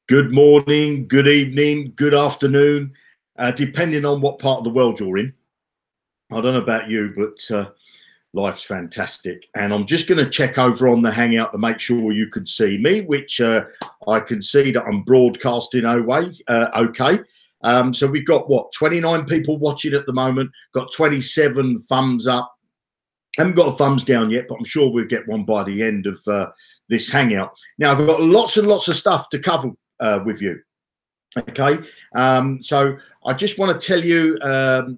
Good morning, good evening, good afternoon, depending on what part of the world you're in. I don't know about you, but life's fantastic. And I'm just going to check over on the Hangout to make sure you can see me, which I can see that I'm broadcasting okay. So we've got, what, 29 people watching at the moment, got 27 thumbs up. Haven't got a thumbs down yet, but I'm sure we'll get one by the end of this Hangout. Now, I've got lots and lots of stuff to cover with you. Okay, so I just want to tell you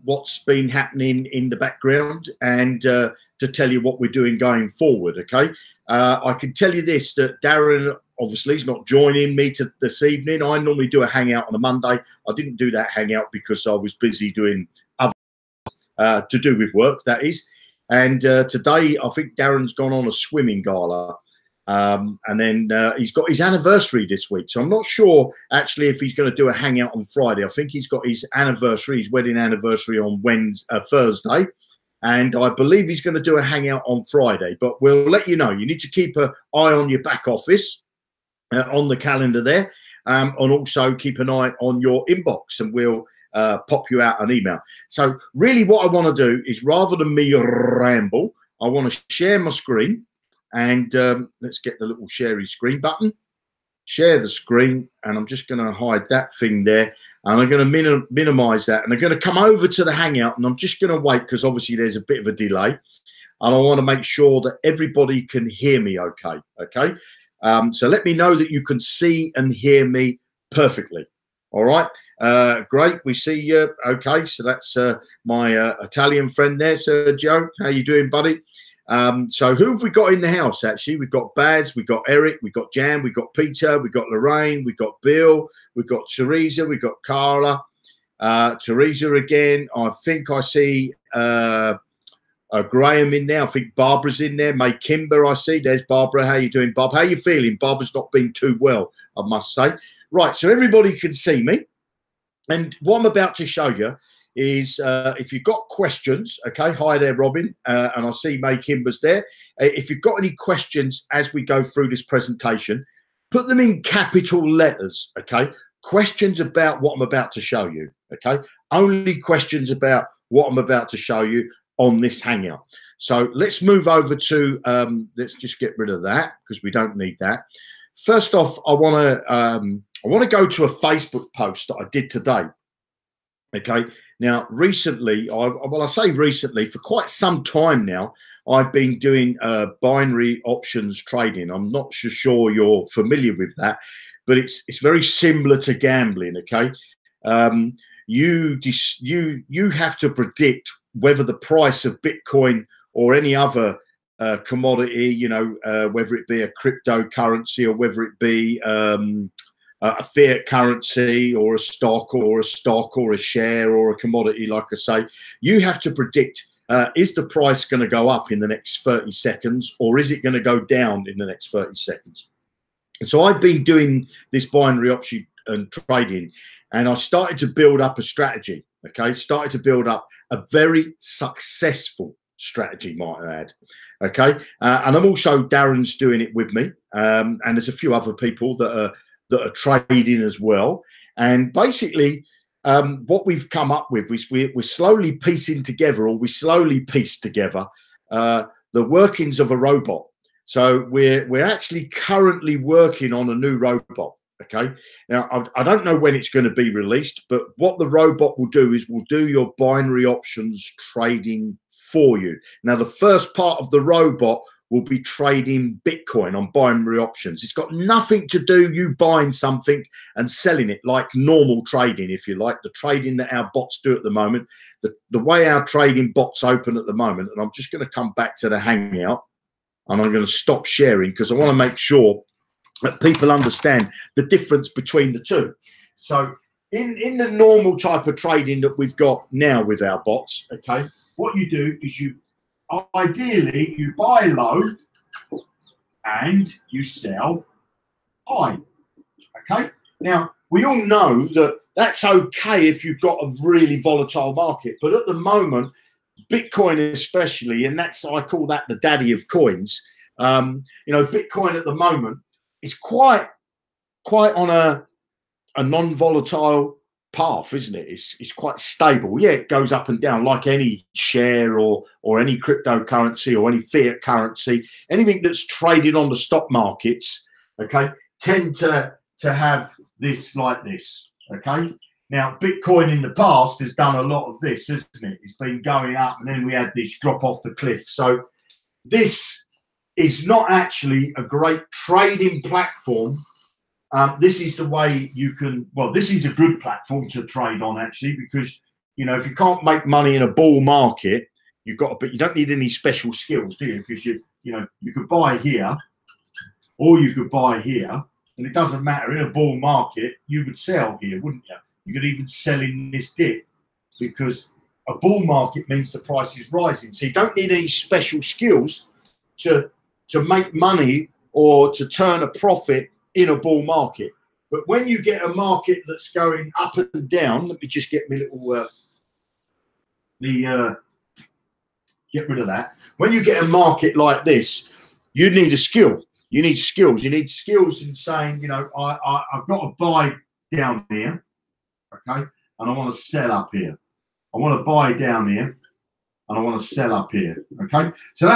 what's been happening in the background and to tell you what we're doing going forward. Okay, I can tell you this, that Darren obviously is not joining me this evening. I normally do a Hangout on a Monday. I didn't do that Hangout because I was busy doing other to do with work, that is. And today, I think Darren's gone on a swimming gala. And then he's got his anniversary this week. So I'm not sure, actually, if he's going to do a Hangout on Friday. I think he's got his anniversary, his wedding anniversary on Thursday. And I believe he's going to do a Hangout on Friday. But we'll let you know. You need to keep an eye on your back office, on the calendar there. And also keep an eye on your inbox, and we'll pop you out an email. So really what I want to do is, rather than me ramble, I want to share my screen, and let's get the little sharing screen button, share the screen, and I'm just going to hide that thing there, and I'm going to minimize that, and I'm going to come over to the Hangout, and I'm just going to wait because obviously there's a bit of a delay, and I want to make sure that everybody can hear me okay. So let me know that you can see and hear me perfectly. All right, great. We see you. Okay, so that's my Italian friend there, Sergio. How you doing, buddy? So who have we got in the house? Actually, we've got Baz, we've got Eric, we've got Jan, we've got Peter, we've got Lorraine, we've got Bill, we've got Teresa, we've got Carla, Teresa again. I think I see Graham in there. I think Barbara's in there. May Kimber, I see. There's Barbara. How you doing, Bob? How you feeling? Barbara's not been too well, I must say. Right, so everybody can see me. And what I'm about to show you is if you've got questions, okay, hi there, Robin, and I see May Kimber's there. If you've got any questions as we go through this presentation, put them in capital letters, okay? Questions about what I'm about to show you, okay? Only questions about what I'm about to show you on this Hangout. So let's move over to, let's just get rid of that because we don't need that. First off, I want to go to a Facebook post that I did today. Okay. Now, recently, I say recently, for quite some time now, I've been doing binary options trading. I'm not sure you're familiar with that, but it's very similar to gambling. Okay. You have to predict whether the price of Bitcoin or any other commodity, you know, whether it be a cryptocurrency or whether it be a fiat currency or a stock or a share or a commodity, like I say, you have to predict, is the price going to go up in the next 30 seconds or is it going to go down in the next 30 seconds? And so I've been doing this binary option and trading, and I started to build up a strategy, okay? Started to build up a very successful strategy, might I add. Okay, and I'm also, Darren's doing it with me, and there's a few other people that are trading as well. And basically, what we've come up with is we're slowly piecing together, or we slowly piece together the workings of a robot. So we're actually currently working on a new robot. Okay, now I don't know when it's going to be released, but what the robot will do is will do your binary options trading for you. Now, the first part of the robot will be trading Bitcoin on binary options. It's got nothing to do you buying something and selling it like normal trading, if you like, the trading that our bots do at the moment, the way our trading bots open at the moment. And I'm just going to come back to the Hangout, and I'm going to stop sharing because I want to make sure that people understand the difference between the two. So in the normal type of trading that we've got now with our bots, okay, what you do is you buy low and you sell high. Okay, now we all know that that's okay if you've got a really volatile market, but at the moment, Bitcoin especially, and I call that the daddy of coins. You know, Bitcoin at the moment is quite on a a non-volatile path, isn't it? It's quite stable. Yeah, it goes up and down like any share or any cryptocurrency or any fiat currency. Anything that's traded on the stock markets, okay, tend to have this like this, okay? Now, Bitcoin in the past has done a lot of this, hasn't it? It's been going up and then we had this drop off the cliff. So this is not actually a great trading platform. This is the way you can, well, this is a good platform to trade on actually, because, you know, if you can't make money in a bull market, you've got to, but you don't need any special skills, do you? Because you know, you could buy here or you could buy here, and it doesn't matter. In a bull market, you would sell here, wouldn't you? You could even sell in this dip, because a bull market means the price is rising. So you don't need any special skills to make money or to turn a profit in a bull market. But when you get a market that's going up and down, let me just get my little get rid of that. When you get a market like this, you need a skill. You need skills. You need skills in saying, you know, I've got to buy down here, okay, and I want to sell up here. I want to buy down here, and I want to sell up here, okay. So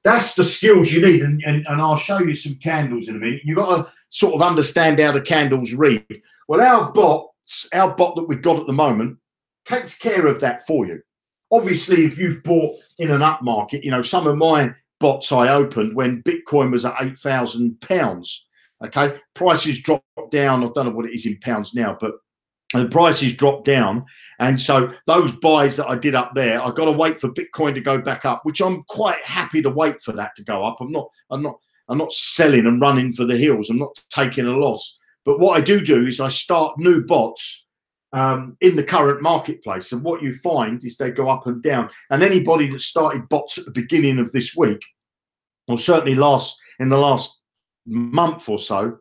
that's the skills you need, and I'll show you some candles in a minute. You've got to sort of understand how the candles read. Well, our bot that we've got at the moment takes care of that for you. Obviously, if you've bought in an up market, you know, some of my bots I opened when Bitcoin was at £8,000, okay, prices dropped down. I don't know what it is in pounds now, but the prices dropped down, and so those buys that I did up there, I got to wait for Bitcoin to go back up, which I'm quite happy to wait for that to go up. I'm not selling and running for the hills. I'm not taking a loss. But what I do is I start new bots in the current marketplace, and what you find is they go up and down. And anybody that started bots at the beginning of this week, or certainly in the last month or so,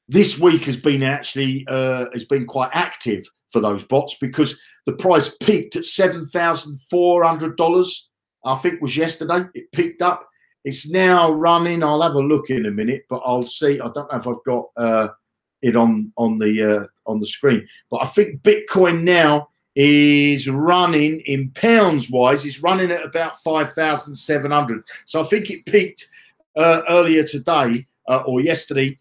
this week has been actually has been quite active for those bots, because the price peaked at $7,400. I think was yesterday. It peaked up. It's now running. I'll have a look in a minute, but I'll see. I don't know if I've got it on the screen, but I think Bitcoin now is running in pounds wise. It's running at about 5,700. So I think it peaked earlier today or yesterday.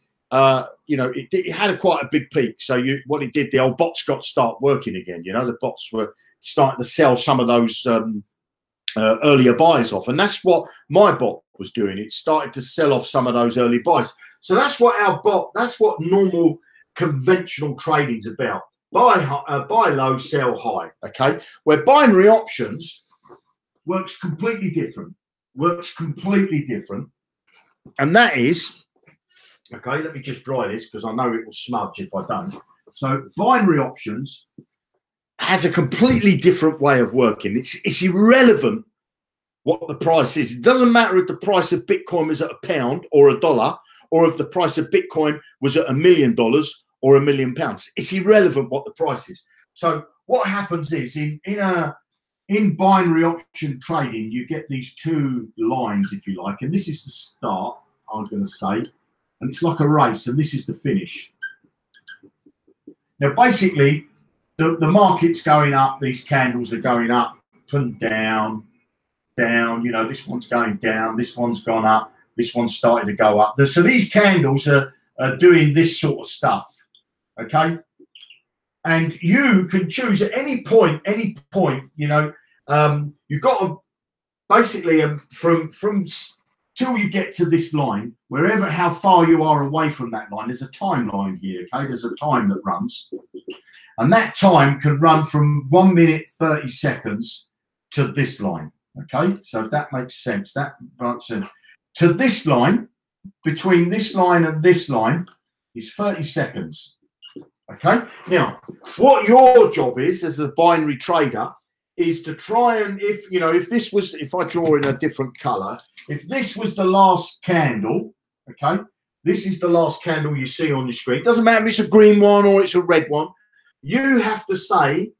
You know, it had quite a big peak. So what it did, the old bots got to start working again. You know, the bots were starting to sell some of those earlier buys off, and that's what my bot was doing. It started to sell off some of those early buys. So that's what our bot, that's what normal conventional trading's about. Buy low, sell high. Okay, where binary options works completely different. And that is, okay, let me just dry this because I know it will smudge if I don't. So binary options has a completely different way of working. It's irrelevant what the price is. It doesn't matter if the price of Bitcoin was at £1 or $1, or if the price of Bitcoin was at $1 million or £1 million. It's irrelevant what the price is. So what happens is in binary option trading, you get these two lines, if you like, and this is the start, I'm going to say, and it's like a race, and this is the finish. Now, basically, the market's going up. These candles are going up and down. You know, this one's going down. This one's gone up. This one's started to go up. So these candles are doing this sort of stuff, okay? And you can choose at any point, you know, you've got to basically from till you get to this line, how far you are away from that line, there's a timeline here, okay? There's a time that runs. And that time can run from 1 minute, 30 seconds to this line, okay? So if that makes sense, that runs to this line, between this line and this line is 30 seconds, okay? Now, what your job is as a binary trader is to try and, if I draw in a different color, if this was the last candle, okay, this is the last candle you see on your screen. It doesn't matter if it's a green one or it's a red one. You have to say,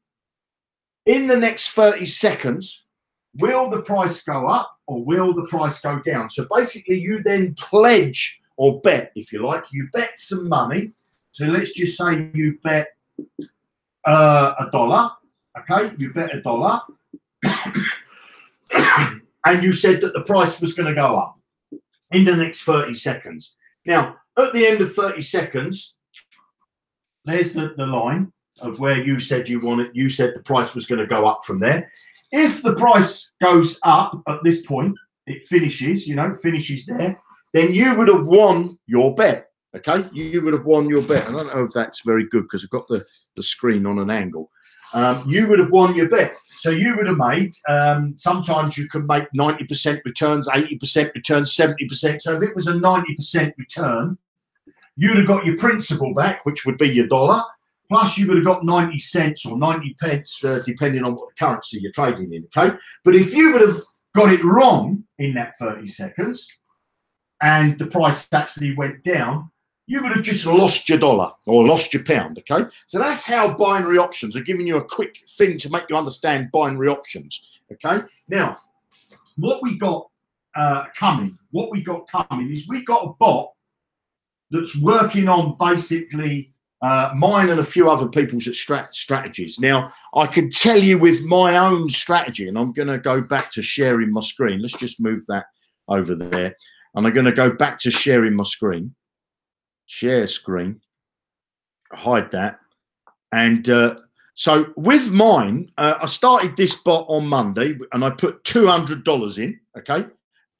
in the next 30 seconds, will the price go up or will the price go down? So basically, you then pledge or bet, if you like, you bet some money. So let's just say you bet $1. Okay, you bet $1, and you said that the price was going to go up in the next 30 seconds. Now, at the end of 30 seconds, there's the line of where you said you wanted. You said the price was going to go up from there. If the price goes up at this point, it finishes, finishes there, then you would have won your bet. Okay, you would have won your bet. I don't know if that's very good because I've got the screen on an angle. You would have won your bet. So you would have made, sometimes you can make 90% returns, 80% returns, 70%. So if it was a 90% return, you'd have got your principal back, which would be your $1, plus you would have got 90 cents or 90 pence, depending on what currency you're trading in, okay? But if you would have got it wrong in that 30 seconds and the price actually went down, you would have just lost your $1 or lost your pound, okay? So that's how binary options are giving you a quick thing to make you understand binary options, okay? Now, what we got coming is we got a bot that's working on basically mine and a few other people's strategies. Now, I can tell you with my own strategy, and I'm going to go back to sharing my screen. Let's just move that over there. And I'm going to go back to sharing my screen. Share screen, hide that. And so with mine, I started this bot on Monday and I put $200 in, okay,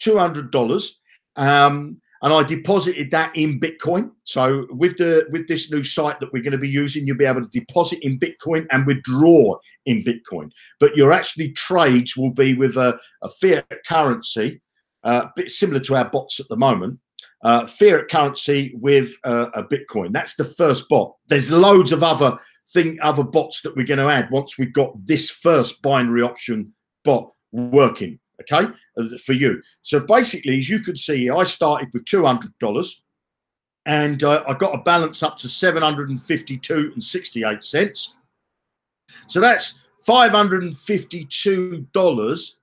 $200. And I deposited that in Bitcoin. So with this new site that we're going to be using, you'll be able to deposit in Bitcoin and withdraw in Bitcoin. But your actually trades will be with a fiat currency, a bit similar to our bots at the moment. Fiat currency with a Bitcoin. That's the first bot. There's loads of other bots that we're going to add once we've got this first binary option bot working, okay, for you. So basically, as you can see, I started with $200 and I got a balance up to $752.68. So that's $552.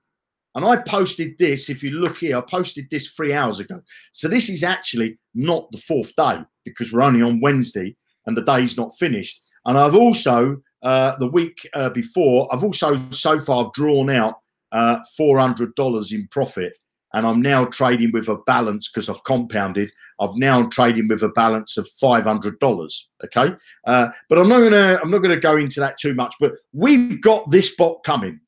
And I posted this, if you look here, I posted this 3 hours ago. So this is actually not the 4th day because we're only on Wednesday and the day's not finished. And I've also, the week before, I've also so far drawn out $400 in profit. And I'm now trading with a balance because I've compounded. I've now trading with a balance of $500. Okay, but I'm not gonna go into that too much. But we've got this bot coming.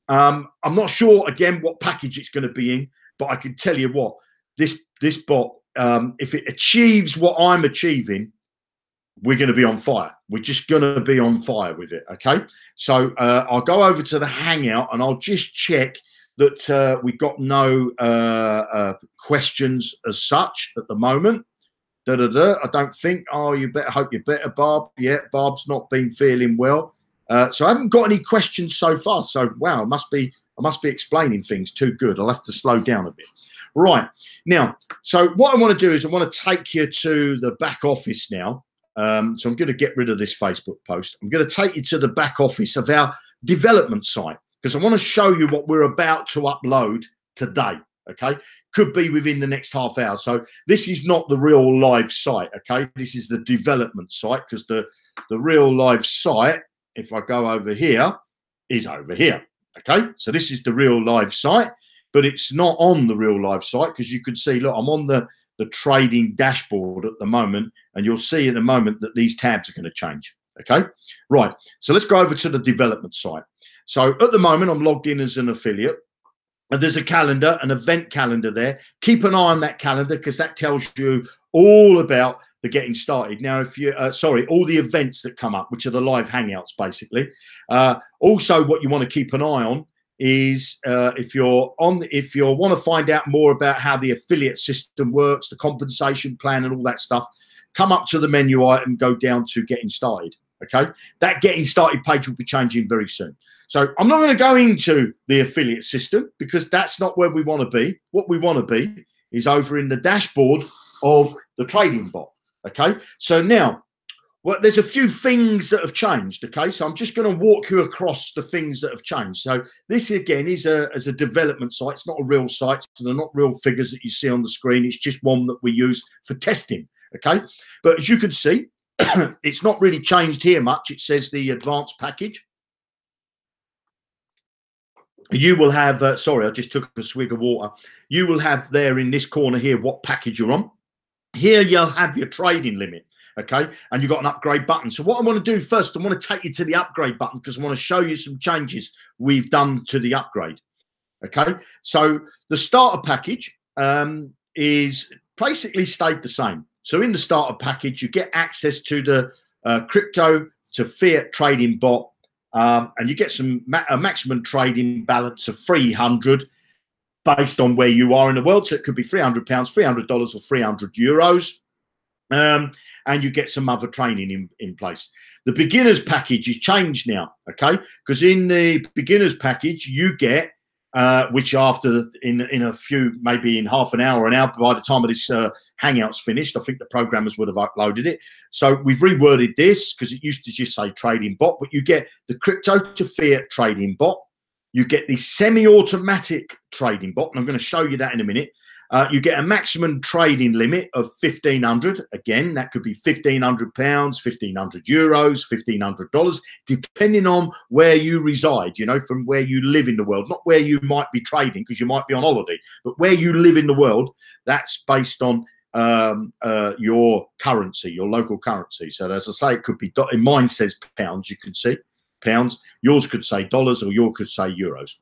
I'm not sure again what package it's going to be in, but I can tell you what, this bot, if it achieves what I'm achieving, we're going to be on fire. We're just going to be on fire with it. Okay, so I'll go over to the Hangout and I'll just check that we've got no questions as such at the moment. I don't think. Oh, you better hope you're better, Barb. Yeah, Barb's not been feeling well. So I haven't got any questions so far. So wow, I must be explaining things too good. I'll have to slow down a bit. Right now, so what I want to do is I want to take you to the back office now. So I'm going to get rid of this Facebook post. I'm going to take you to the back office of our development site because I want to show you what we're about to upload today. Okay, could be within the next half hour. So this is not the real live site. Okay, this is the development site because the real live site, if I go over here, is over here. Okay, so this is the real live site, but it's not on the real live site because you can see, look, I'm on the trading dashboard at the moment, and you'll see in a moment that these tabs are going to change. Okay, right. So let's go over to the development site. So at the moment, I'm logged in as an affiliate, and there's a calendar, an event calendar there. Keep an eye on that calendar because that tells you all about the getting started. Now, if you, all the events that come up, which are the live hangouts, basically. Also, what you want to keep an eye on is if you want to find out more about how the affiliate system works, the compensation plan and all that stuff, come up to the menu item, go down to getting started. Okay, that getting started page will be changing very soon. So I'm not going to go into the affiliate system because that's not where we want to be. What we want to be is over in the dashboard of the trading bot. Okay, so now, well, there's a few things that have changed. Okay, so I'm just going to walk you across the things that have changed. So this again is a development site. It's not a real site, so they're not real figures that you see on the screen. It's just one that we use for testing. Okay, but as you can see, it's not really changed here much. It says the advanced package. You will have, sorry, I just took a swig of water. You will have there in this corner here what package you're on. Here you'll have your trading limit, okay? And you've got an upgrade button. So what I want to do first, I want to take you to the upgrade button because I want to show you some changes we've done to the upgrade, okay? So the starter package is basically stayed the same. So in the starter package, you get access to the crypto to fiat trading bot, and you get a maximum trading balance of 300 based on where you are in the world. So it could be £300, $300 or 300 euros. And you get some other training in place. The beginners package is changed now, okay? Because in the beginners package, you get, which after in a few, maybe in half an hour, by the time of this Hangout's finished, I think the programmers would have uploaded it. So we've reworded this because it used to just say trading bot, but you get the crypto to fiat trading bot. You get the semi-automatic trading bot, and I'm going to show you that in a minute. You get a maximum trading limit of 1,500. Again, that could be £1,500, 1,500 euros, $1,500, depending on where you reside, you know, from where you live in the world, not where you might be trading because you might be on holiday, but where you live in the world. That's based on your currency, your local currency. So as I say, it could be, in mine says pounds, you can see pounds, yours could say dollars, or yours could say euros.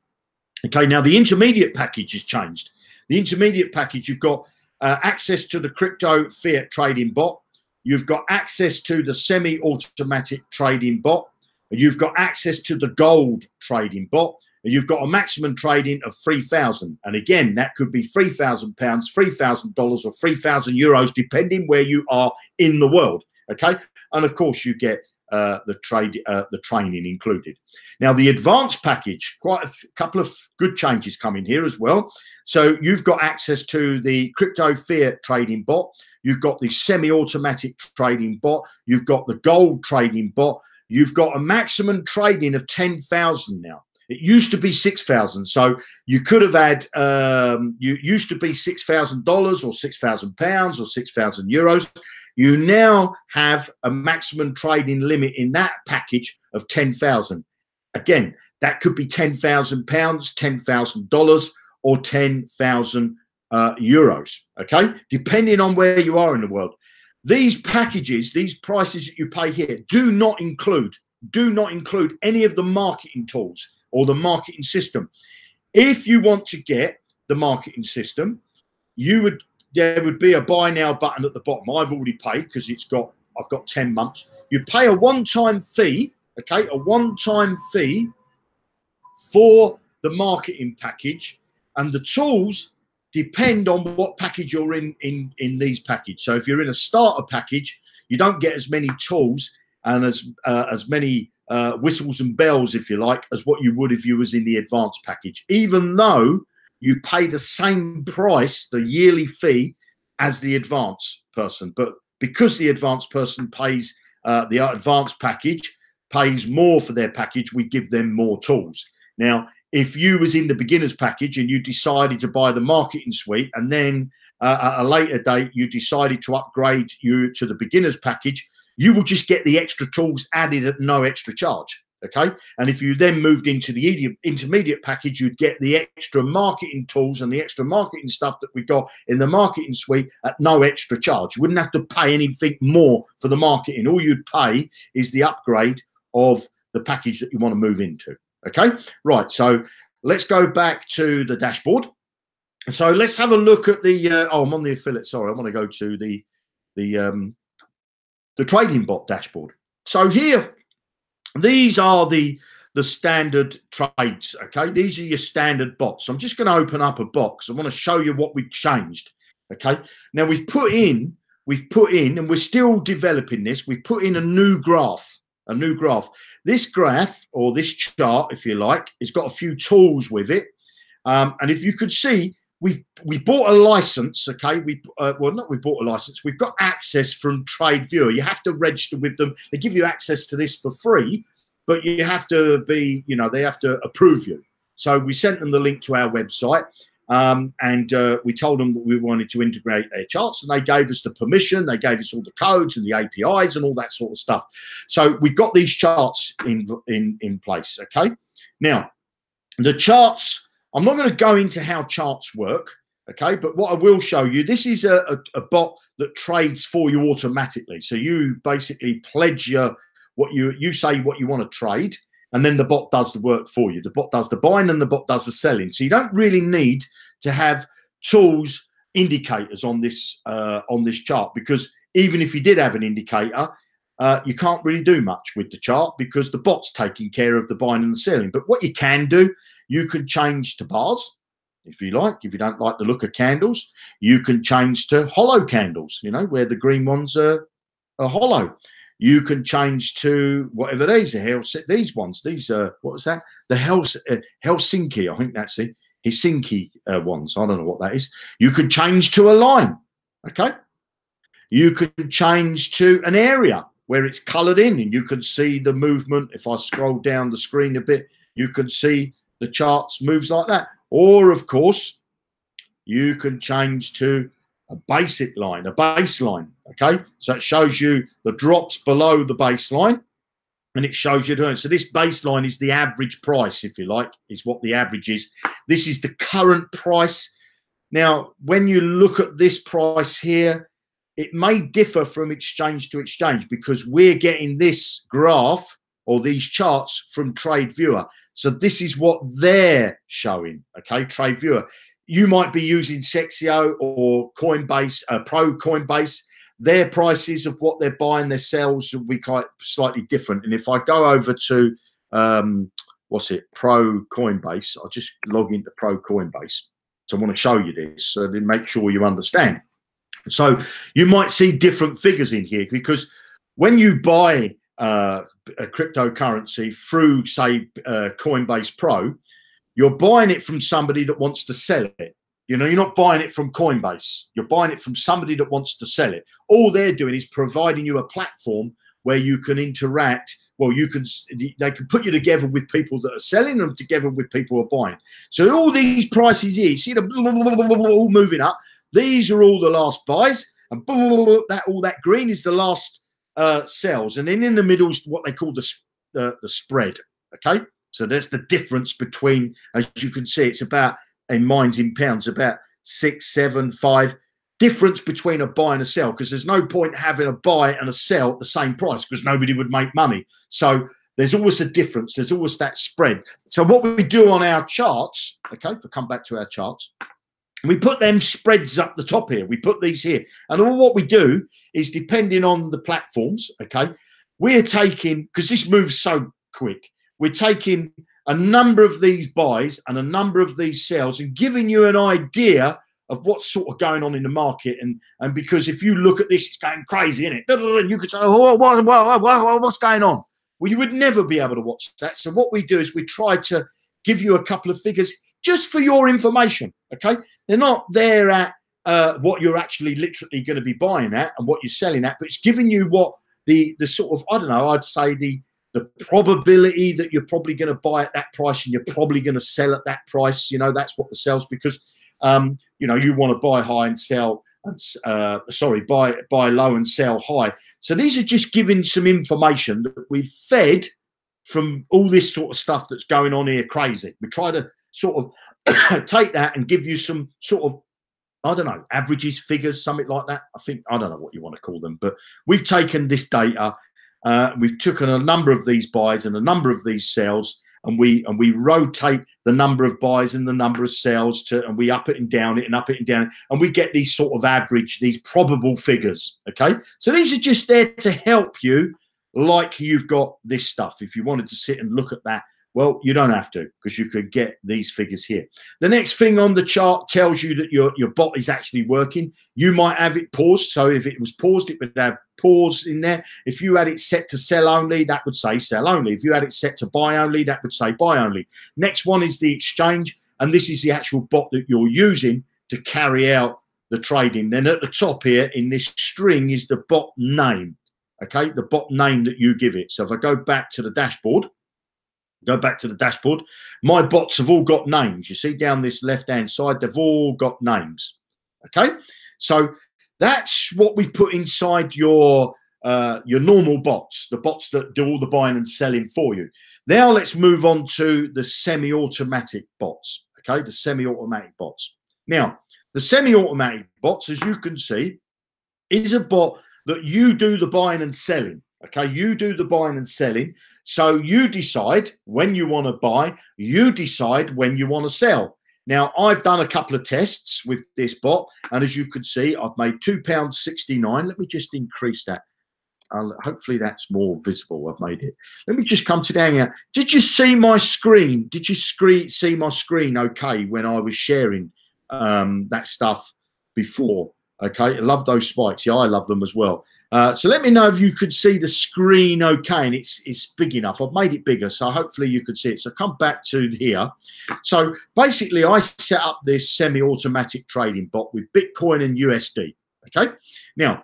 Okay, now the intermediate package has changed. The intermediate package, you've got access to the crypto fiat trading bot. You've got access to the semi-automatic trading bot. And you've got access to the gold trading bot. And you've got a maximum trading of 3,000. And again, that could be £3,000, $3,000 or 3,000 euros, depending where you are in the world. Okay, and of course you get the training included. Now the advanced package, quite a couple of good changes coming here as well. So you've got access to the crypto fiat trading bot. You've got the semi-automatic trading bot. You've got the gold trading bot. You've got a maximum trading of 10,000 now. It used to be 6,000. So you could have had, you used to be $6,000 or £6,000 or 6,000 euros. You now have a maximum trading limit in that package of 10,000. Again, that could be £10,000, $10,000 or 10,000 euros, okay? Depending on where you are in the world. These packages, these prices that you pay here do not include any of the marketing tools or the marketing system. If you want to get the marketing system, there would be a buy now button at the bottom. I've already paid because I've got 10 months. You pay a one-time fee, okay, a one-time fee for the marketing package, and the tools depend on what package you're in these packages. So if you're in a starter package, you don't get as many tools and as many whistles and bells, if you like, as what you would if you was in the advanced package, even though you pay the same price, the yearly fee, as the advanced person. But because the advanced person pays, the advanced package pays more for their package, we give them more tools. Now, if you was in the beginners package and you decided to buy the marketing suite, and then at a later date you decided to upgrade you to the beginners package, you will just get the extra tools added at no extra charge. Okay, and if you then moved into the intermediate package, you'd get the extra marketing tools and the extra marketing stuff that we got in the marketing suite at no extra charge. You wouldn't have to pay anything more for the marketing. All you'd pay is the upgrade of the package that you want to move into. Okay, right. So let's go back to the dashboard. So let's have a look at the. Oh, I'm on the affiliate. Sorry, I want to go to the trading bot dashboard. So here. These are the standard trades, okay? These are your standard bots. So I'm just going to open up a box. I want to show you what we've changed, okay? Now we've put in, and we're still developing this. We put in a new graph. This graph, or this chart, if you like, has got a few tools with it. And if you could see, we bought a license, okay? We bought a license. We've got access from TradeViewer. You have to register with them. They give you access to this for free, but you have to be, you know, they have to approve you. So we sent them the link to our website. and we told them that we wanted to integrate their charts, and they gave us the permission. They gave us all the codes and the APIs and all that sort of stuff. So we got these charts in place. Okay, now the charts, I'm not going to go into how charts work, okay, but what I will show you, this is a bot that trades for you automatically. So you basically pledge your you say what you want to trade, and then the bot does the work for you. The bot does the buying and the bot does the selling. So you don't really need to have tools, indicators on this chart, because even if you did have an indicator, you can't really do much with the chart because the bot's taking care of the buying and the selling. But what you can do, you can change to bars if you like. If you don't like the look of candles, you can change to hollow candles, you know, where the green ones are hollow. You can change to whatever these are. These ones, these are, what was that? The Helsinki, I think that's it. Helsinki ones. I don't know what that is. You can change to a line. Okay. You can change to an area where it's colored in, and you can see the movement. If I scroll down the screen a bit, you can see the charts moves like that. Or, of course, you can change to a basic line, a baseline, okay? So it shows you the drops below the baseline, and it shows you doing. So this baseline is the average price, if you like, is what the average is. This is the current price. Now, when you look at this price here, it may differ from exchange to exchange because we're getting this graph or these charts from TradeViewer. So this is what they're showing, okay, TradeViewer. You might be using Sexio or Coinbase, Pro Coinbase. Their prices of what they're buying, their sales will be quite slightly different. And if I go over to, Pro Coinbase, I'll just log into Pro Coinbase. So I want to show you this so to make sure you understand. So you might see different figures in here because when you buy a cryptocurrency through, say, Coinbase Pro, you're buying it from somebody that wants to sell it. You know, you're not buying it from Coinbase. You're buying it from somebody that wants to sell it. All they're doing is providing you a platform where you can interact. Well, they can put you together with people that are selling and together with people who are buying. So all these prices here, you see the all moving up. These are all the last buys, and all that green is the last sells. And then in the middle is what they call the spread. Okay. So that's the difference between, as you can see, it's about, in mine's in pounds, about 6, 7, 5 difference between a buy and a sell, because there's no point having a buy and a sell at the same price because nobody would make money. So there's always a difference. There's always that spread. So what we do on our charts, okay, if I come back to our charts, we put them spreads up the top here. We put these here. And all what we do is, depending on the platforms, okay, we're taking, because this moves so quick, we're taking a number of these buys and a number of these sells and giving you an idea of what's sort of going on in the market. And because if you look at this, it's going crazy, isn't it? And you could say, oh, what's going on? Well, you would never be able to watch that. So what we do is we try to give you a couple of figures just for your information, okay? They're not there at what you're actually literally going to be buying at and what you're selling at, but it's giving you what the sort of, I don't know, I'd say the probability that you're probably going to buy at that price and you're probably going to sell at that price. You know, that's what the sells, because you know, you want to buy high and sell, buy low and sell high. So these are just giving some information that we've fed from all this sort of stuff that's going on here crazy. We try to sort of take that and give you some sort of, I don't know, averages, figures, something like that. I don't know what you want to call them, but we've taken this data, we've taken a number of these buys and a number of these sells, and we rotate the number of buys and the number of sells and we up it and down it and up it and down it, and we get these sort of average, these probable figures. Okay, so these are just there to help you, like you've got this stuff. If you wanted to sit and look at that, well, you don't have to, because you could get these figures here. The next thing on the chart tells you that your bot is actually working. You might have it paused. So if it was paused, it would have pause in there. If you had it set to sell only, that would say sell only. If you had it set to buy only, that would say buy only. Next one is the exchange. And this is the actual bot that you're using to carry out the trading. Then at the top here in this string is the bot name. Okay, the bot name that you give it. So if I go back to the dashboard, Go back to the dashboard. My bots have all got names. You see down this left-hand side, they've all got names. Okay, so that's what we put inside your normal bots, the bots that do all the buying and selling for you. Now let's move on to the semi-automatic bots. Okay, the semi-automatic bots. Now, the semi-automatic bots, as you can see, is a bot that you do the buying and selling. Okay, you do the buying and selling. So you decide when you want to buy, you decide when you want to sell. Now, I've done a couple of tests with this bot, and as you can see, I've made £2.69. Let me just increase that. Hopefully that's more visible. I've made it. Let me just come to down here. Did you see my screen? Did you see my screen okay when I was sharing that stuff before? Okay, I love those spikes. Yeah, I love them as well. So let me know if you could see the screen okay, and it's big enough. I've made it bigger, so hopefully you could see it. So come back to here. So basically, I set up this semi-automatic trading bot with Bitcoin and USD. Okay, now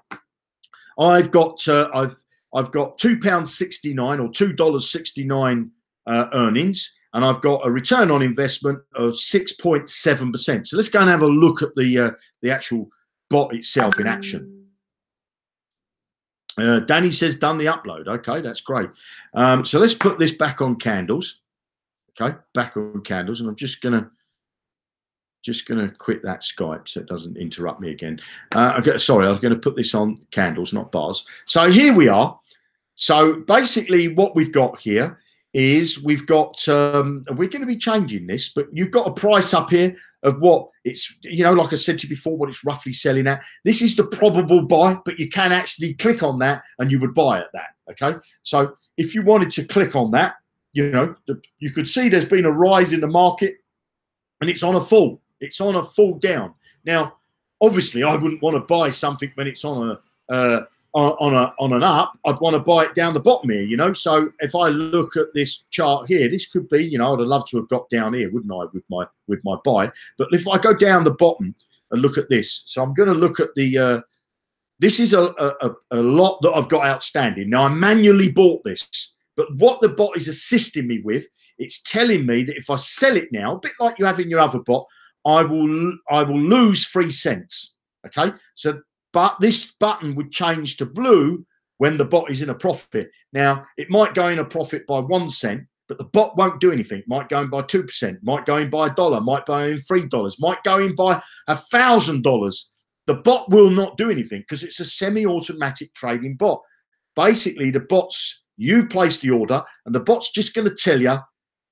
I've got £2.69 or $2.69 earnings, and I've got a return on investment of 6.7%. So let's go and have a look at the actual bot itself in action. Danny says done the upload. Okay, that's great. So let's put this back on candles. Okay, back on candles, and I'm just gonna quit that Skype so it doesn't interrupt me again. Sorry, I'm gonna put this on candles, not bars. So here we are. So basically, what we've got here is we've got we're going to be changing this, but you've got a price up here of what it's, you know, like I said to you before, what it's roughly selling at. This is the probable buy, but you can actually click on that and you would buy at that. Okay, so if you wanted to click on that, you know, you could see there's been a rise in the market and it's on a fall. It's on a fall down. Now, obviously, I wouldn't want to buy something when it's on an up. I'd want to buy it down the bottom here, you know. So if I look at this chart here, this could be, you know, I'd have loved to have got down here, wouldn't I, with my buy. But if I go down the bottom and look at this, so I'm going to look at the this is a lot that I've got outstanding. Now I manually bought this, but what the bot is assisting me with, it's telling me that if I sell it now, a bit like you have in your other bot, I will lose 3 cents. Okay, so but this button would change to blue when the bot is in a profit. Now, it might go in a profit by 1 cent, but the bot won't do anything. It might go in by 2%, might go in by $1, might go in $3, might go in by $1,000. The bot will not do anything because it's a semi-automatic trading bot. Basically, the bots, you place the order and the bot's just going to tell you,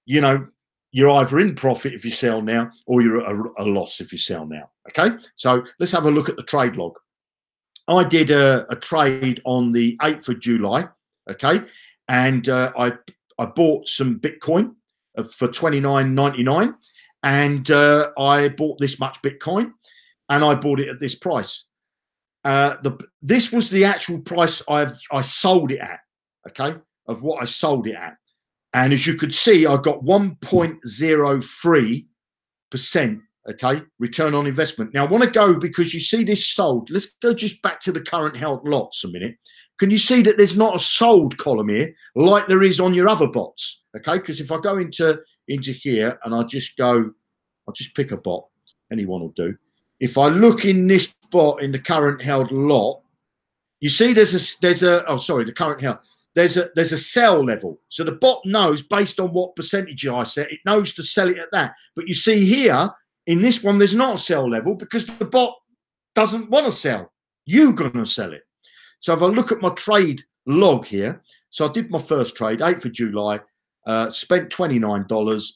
you know, you're either in profit if you sell now or you're at a loss if you sell now. Okay, so let's have a look at the trade log. I did a trade on the 8th of July, okay, and I bought some Bitcoin for $29.99, and I bought this much Bitcoin, and I bought it at this price. This was the actual price I sold it at, okay, of what I sold it at, and as you could see, I got 1.03%. Okay, return on investment. Now I want to go because you see this sold. Let's go just back to the current held lots a minute. Can you see that there's not a sold column here like there is on your other bots? Okay, because if I go into here and I just go, I'll just pick a bot, anyone will do. If I look in this bot in the current held lot, you see there's the current held. There's a sell level. So the bot knows based on what percentage I set, it knows to sell it at that. But you see here, in this one, there's not a sell level because the bot doesn't want to sell. You're going to sell it. So if I look at my trade log here, so I did my first trade, 8th of July, spent $29,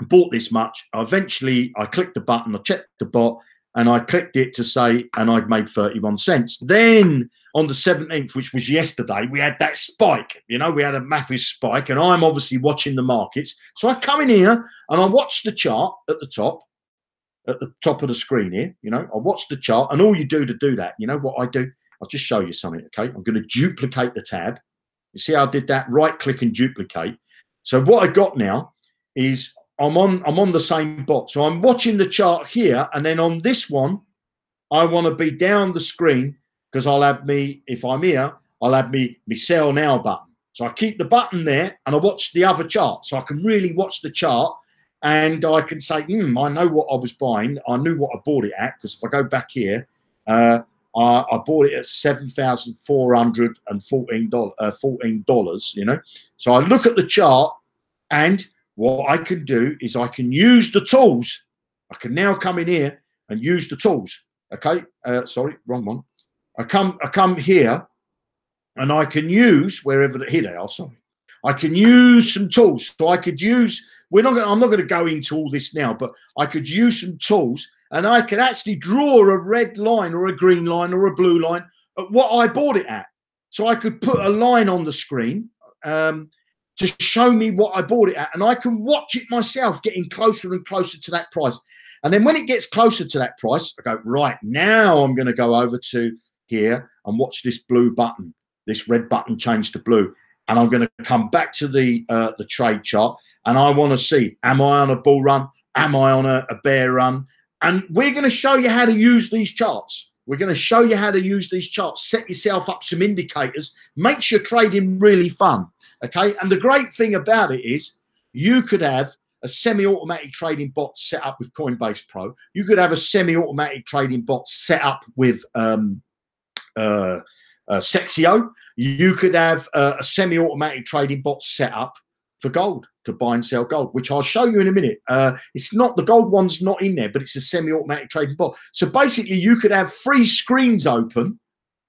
bought this much. Eventually, I clicked the button, I checked the bot, and I clicked it to say, and I'd made 31 cents. Then on the 17th, which was yesterday, we had that spike. You know, we had a massive spike, and I'm obviously watching the markets. So I come in here, and I watch the chart at the top of the screen here. You know, I watch the chart, and all you do to do that, you know what I do? I'll just show you something, okay? I'm going to duplicate the tab. You see how I did that? Right click and duplicate. So what I got now is I'm on the same bot. So I'm watching the chart here, and then on this one, I want to be down the screen because I'll have me, if I'm here, I'll have me sell now button. So I keep the button there and I watch the other chart. So I can really watch the chart and I can say, I know what I was buying. I knew what I bought it at, because if I go back here, I bought it at $7,414, you know. So I look at the chart, and what I can do is I can use the tools. I can now come in here and use the tools. Okay, sorry, wrong one. I come here, and I can use here they are. Sorry, I can use some tools. So I could use. I'm not going to go into all this now, but I could use some tools, and I could actually draw a red line or a green line or a blue line at what I bought it at. So I could put a line on the screen to show me what I bought it at, and I can watch it myself getting closer and closer to that price. And then when it gets closer to that price, I go, right, now I'm going to go over to here and watch this blue button, this red button change to blue. And I'm going to come back to the trade chart, and I want to see, am I on a bull run? Am I on a bear run? And we're going to show you how to use these charts. We're going to show you how to use these charts. Set yourself up some indicators. Makes your trading really fun. Okay. And the great thing about it is you could have a semi-automatic trading bot set up with Coinbase Pro. You could have a semi-automatic trading bot set up with Sexio. You could have a semi-automatic trading bot set up for gold, to buy and sell gold, which I'll show you in a minute. It's not, the gold one's not in there, but it's a semi-automatic trading bot. So basically you could have 3 screens open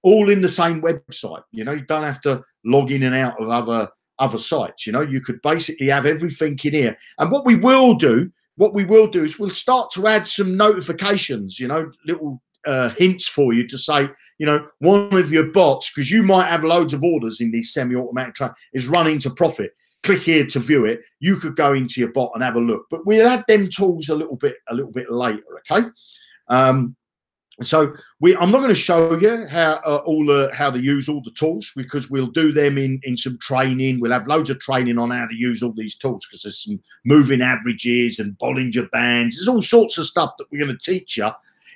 all in the same website. You know, you don't have to log in and out of other sites. You know, you could basically have everything in here. And what we will do is we'll start to add some notifications, you know, little hints for you to say, you know, one of your bots, because you might have loads of orders in these semi-automatic trade, is running to profit. Click here to view it. You could go into your bot and have a look, but we'll add them tools a little bit later. Okay. So I'm not going to show you how how to use all the tools, because we'll do them in some training. We'll have loads of training on how to use all these tools, because there's some moving averages and Bollinger Bands. There's all sorts of stuff that we're going to teach you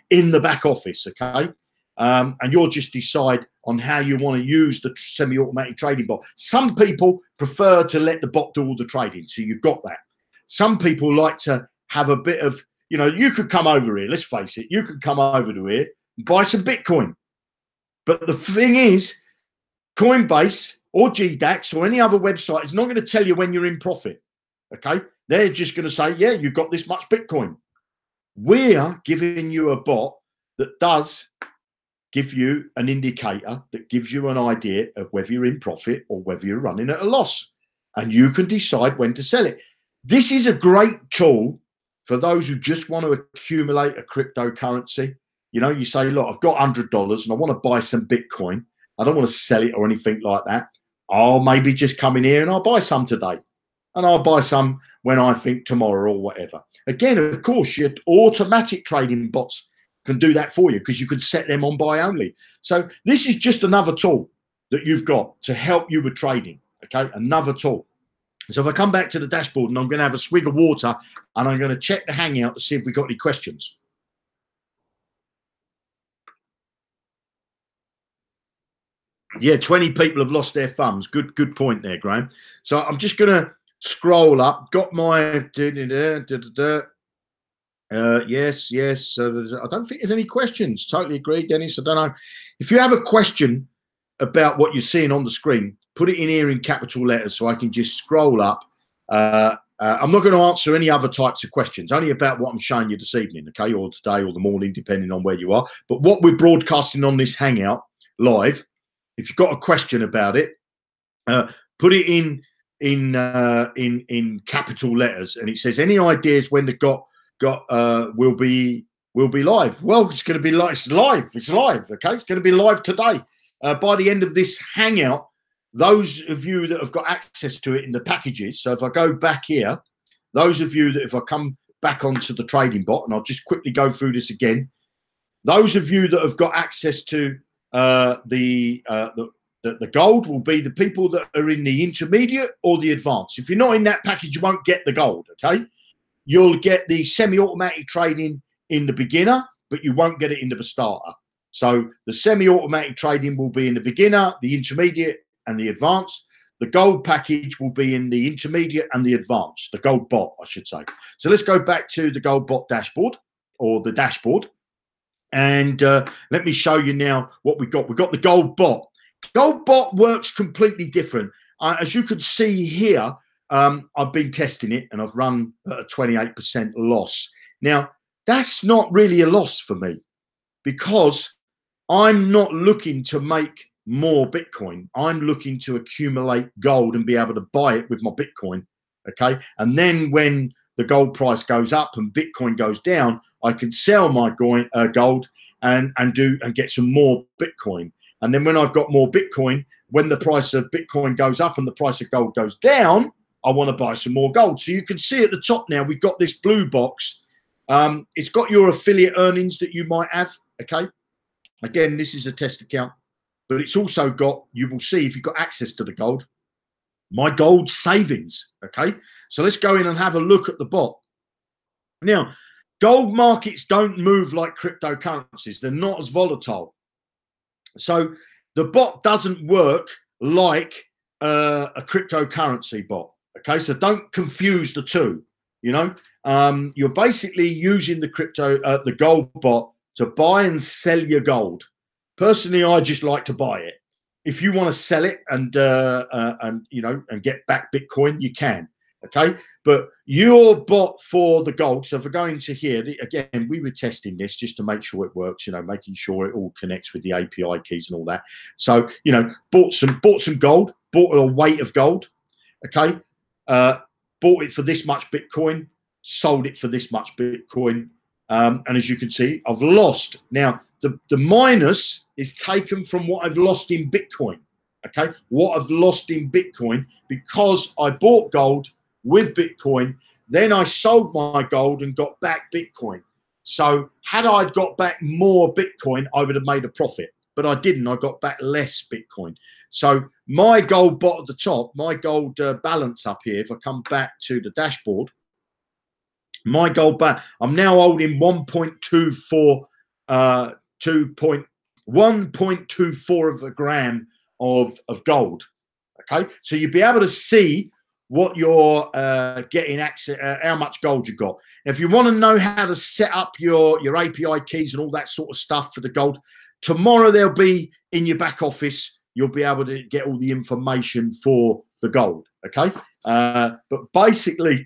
in the back office. Okay. And you'll just decide on how you want to use the semi-automatic trading bot. Some people prefer to let the bot do all the trading, so you've got that. Some people like to have a bit of, you know, you could come over here, let's face it, you could come over to here and buy some Bitcoin. But the thing is, Coinbase or GDAX or any other website is not going to tell you when you're in profit. Okay, they're just going to say, yeah, you've got this much Bitcoin. We're giving you a bot that does give you an indicator, that gives you an idea of whether you're in profit or whether you're running at a loss, and you can decide when to sell it. This is a great tool for those who just want to accumulate a cryptocurrency. You know, you say, look, I've got $100 and I want to buy some Bitcoin. I don't want to sell it or anything like that. I'll maybe just come in here and I'll buy some today, and I'll buy some when I think tomorrow or whatever. Again, of course, your automatic trading bots can do that for you, because you could set them on buy only. So this is just another tool that you've got to help you with trading. Okay, another tool. So if I come back to the dashboard and I'm going to have a swig of water and I'm going to check the Hangout to see if we've got any questions. Yeah, 20 people have lost their thumbs. Good point there, Graham. So I'm just going to scroll up. Got my yes. I don't think there's any questions. Totally agree, Dennis. I don't know. If you have a question about what you're seeing on the screen, put it in here in capital letters so I can just scroll up. I'm not going to answer any other types of questions, only about what I'm showing you this evening, okay, or today or the morning, depending on where you are. But what we're broadcasting on this Hangout live, if you've got a question about it, put it in capital letters, and it says, any ideas when the will be live? Well, it's going to be live. It's live. Okay, it's going to be live today. By the end of this Hangout, those of you that have got access to it in the packages. So if I go back here, those of you that, if I come back onto the trading bot, and I'll just quickly go through this again, those of you that have got access to the gold will be the people that are in the intermediate or the advanced. If you're not in that package, you won't get the gold. Okay. You'll get the semi-automatic trading in the beginner, but you won't get it in the starter. So the semi-automatic trading will be in the beginner, the intermediate, and the advanced. The gold package will be in the intermediate and the advanced, the gold bot, I should say. So let's go back to the gold bot dashboard, or the dashboard. And let me show you now what we got. We've got the gold bot. Gold bot works completely different. As you can see here, I've been testing it and I've run a 28% loss. Now, that's not really a loss for me because I'm not looking to make more Bitcoin. I'm looking to accumulate gold and be able to buy it with my Bitcoin. Okay. And then when the gold price goes up and Bitcoin goes down, I can sell my gold and get some more Bitcoin. And then when I've got more Bitcoin, when the price of Bitcoin goes up and the price of gold goes down, I want to buy some more gold. So you can see at the top now, we've got this blue box. It's got your affiliate earnings that you might have. Okay. Again, this is a test account, but it's also got, you will see if you've got access to the gold, my gold savings. Okay. So let's go in and have a look at the bot. Now, gold markets don't move like cryptocurrencies. They're not as volatile. So the bot doesn't work like a cryptocurrency bot. Okay. So don't confuse the two, you know, you're basically using the gold bot to buy and sell your gold. Personally, I just like to buy it. If you want to sell it and you know, and get back Bitcoin, you can. Okay, but your bot for the gold. So if we go into here again, we were testing this just to make sure it works. You know, making sure it all connects with the API keys and all that. So you know, bought some gold, bought a weight of gold. Okay, bought it for this much Bitcoin, sold it for this much Bitcoin, and as you can see, I've lost. Now the minus is taken from what I've lost in Bitcoin. Okay, what I've lost in Bitcoin because I bought gold with Bitcoin, then I sold my gold and got back Bitcoin. So had I got back more Bitcoin, I would have made a profit, but I didn't. I got back less Bitcoin. So my gold bot at the top, my gold balance up here, if I come back to the dashboard, my gold balance, I'm now holding 1.24 of a gram of gold. Okay, so you'll be able to see what you're getting access, how much gold you've got. Now, if you want to know how to set up your API keys and all that sort of stuff for the gold, tomorrow they'll be in your back office. You'll be able to get all the information for the gold. Okay, but basically,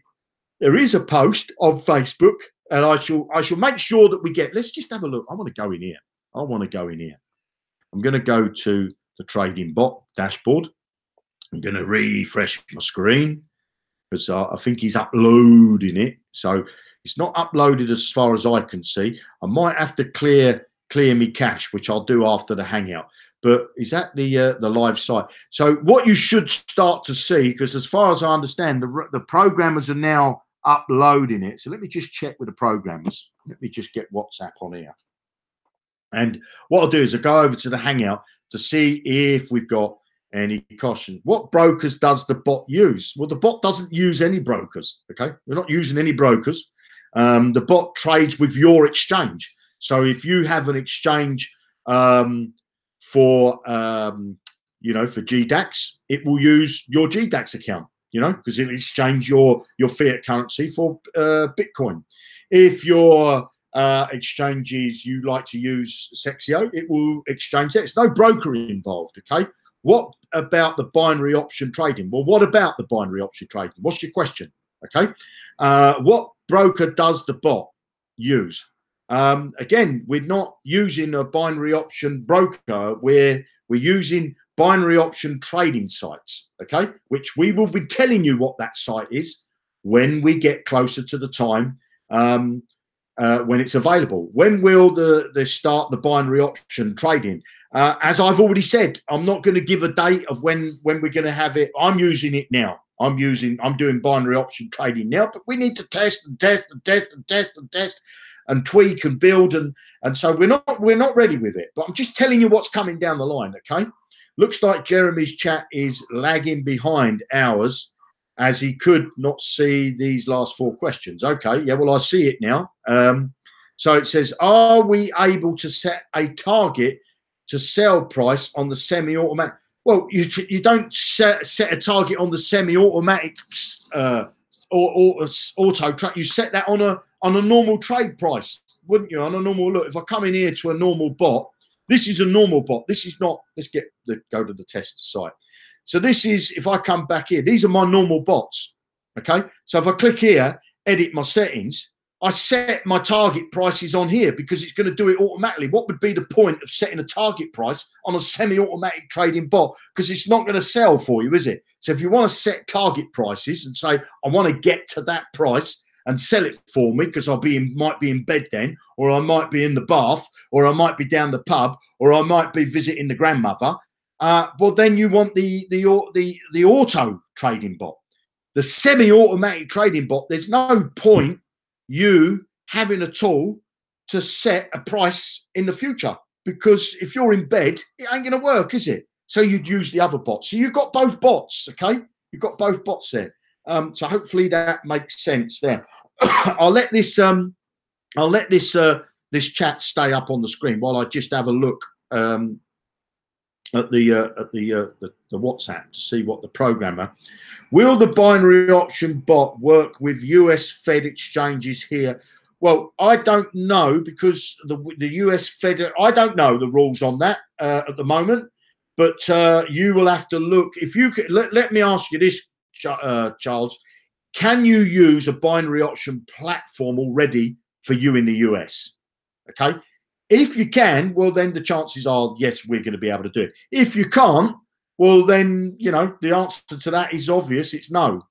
there is a post on Facebook, and I shall make sure that we get. Let's just have a look. I want to go in here. I want to go in here. I'm going to go to the trading bot dashboard. I'm going to refresh my screen because I think he's uploading it. So it's not uploaded as far as I can see. I might have to clear me cache, which I'll do after the hangout. But is that the live site? So what you should start to see, because as far as I understand, the programmers are now uploading it. So let me just check with the programmers. Let me just get WhatsApp on here. And what I'll do is I'll go over to the hangout to see if we've got any caution. What brokers does the bot use? Well, the bot doesn't use any brokers. Okay, we're not using any brokers. The bot trades with your exchange. So if you have an exchange for you know, for GDAX, it will use your GDAX account. You know, because it'll exchange your fiat currency for Bitcoin. If your exchanges you like to use Sexio, it will exchange that. It's no broker involved. Okay. What about the binary option trading? Well, what about the binary option trading? What's your question? Okay. What broker does the bot use? Again, we're not using a binary option broker. We're using binary option trading sites. Okay. Which we will be telling you what that site is when we get closer to the time when it's available. When will they start the binary option trading? As I've already said, I'm not going to give a date of when we're going to have it. I'm using it now. I'm doing binary option trading now, but we need to test and test and test and test and test and tweak and build, and so we're not ready with it. But I'm just telling you what's coming down the line. Okay, looks like Jeremy's chat is lagging behind ours, as he could not see these last 4 questions. Okay, yeah, well I see it now. So it says, are we able to set a target to sell price on the semi-automatic? Well, you don't set a target on the semi-automatic auto trade. You set that on a normal trade price, wouldn't you? On a normal look. If I come in here to a normal bot, this is a normal bot. This is not. Let's go to the test site. So this is, if I come back here, these are my normal bots. Okay. So if I click here, edit my settings, I set my target prices on here because it's going to do it automatically. What would be the point of setting a target price on a semi-automatic trading bot? Because it's not going to sell for you, is it? So if you want to set target prices and say, I want to get to that price and sell it for me because might be in bed then, or I might be in the bath, or I might be down the pub, or I might be visiting the grandmother. Well, then you want the auto trading bot. The semi-automatic trading bot, there's no point you having a tool to set a price in the future, because if you're in bed, it ain't going to work, is it? So you'd use the other bots. So you've got both bots, okay? You've got both bots there. So hopefully that makes sense there. I'll let this this chat stay up on the screen while I just have a look at the WhatsApp to see what the programmer. Will the binary option bot work with US Fed exchanges here? Well, I don't know, because the US Fed, I don't know the rules on that at the moment, but you will have to look. If you could, let me ask you this, Charles, can you use a binary option platform already for you in the US? Okay. If you can, well, then the chances are, yes, we're going to be able to do it. If you can't, well, then, you know, the answer to that is obvious. It's no.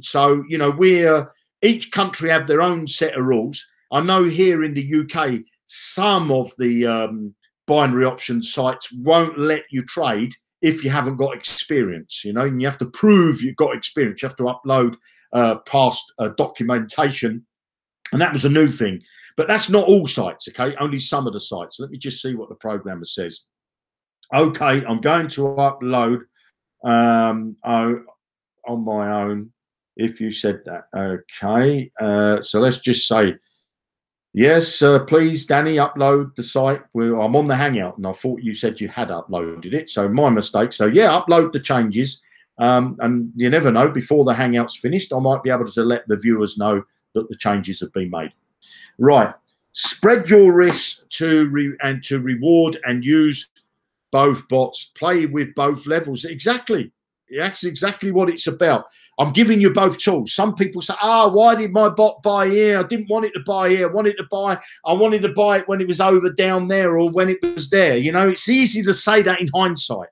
So, you know, each country have their own set of rules. I know here in the UK, some of the binary option sites won't let you trade if you haven't got experience, you know, and you have to prove you've got experience. You have to upload past documentation. And that was a new thing. But that's not all sites, okay? Only some of the sites. Let me just see what the programmer says. Okay, I'm going to upload on my own, if you said that. Okay, so let's just say, yes, please, Danny, upload the site. I'm on the Hangout, and I thought you said you had uploaded it. So my mistake. So, yeah, upload the changes. And you never know, before the Hangout's finished, I might be able to let the viewers know that the changes have been made. Right, spread your risk to reward and use both bots. Play with both levels. Exactly. That's exactly what it's about. I'm giving you both tools. Some people say, why did my bot buy here? I didn't want it to buy here. I wanted to buy it when it was over down there or when it was there. You know, it's easy to say that in hindsight.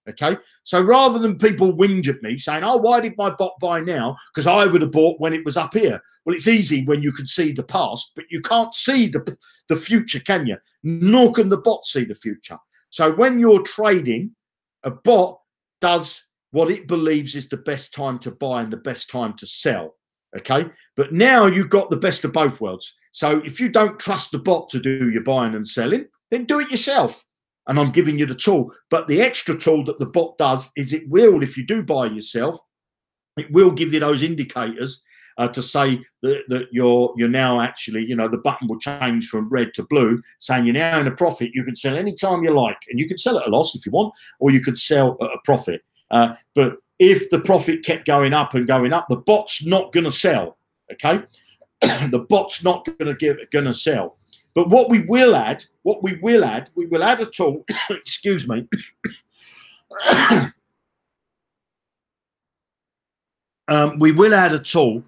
Okay, so rather than people whinge at me saying, why did my bot buy now? Because I would have bought when it was up here. Well, it's easy when you can see the past, but you can't see the future, can you? Nor can the bot see the future. So when you're trading, a bot does what it believes is the best time to buy and the best time to sell. Okay, but now you've got the best of both worlds. So if you don't trust the bot to do your buying and selling, then do it yourself. And I'm giving you the tool. But the extra tool that the bot does is it will, if you do buy yourself, it will give you those indicators to say that you're now actually, you know, the button will change from red to blue, saying you're now in a profit. You can sell anytime you like, and you can sell at a loss if you want, or you could sell at a profit. But if the profit kept going up and going up, the bot's not going to sell. Okay, the bot's not going to sell. But what we will add, we will add a tool. Excuse me. We will add a tool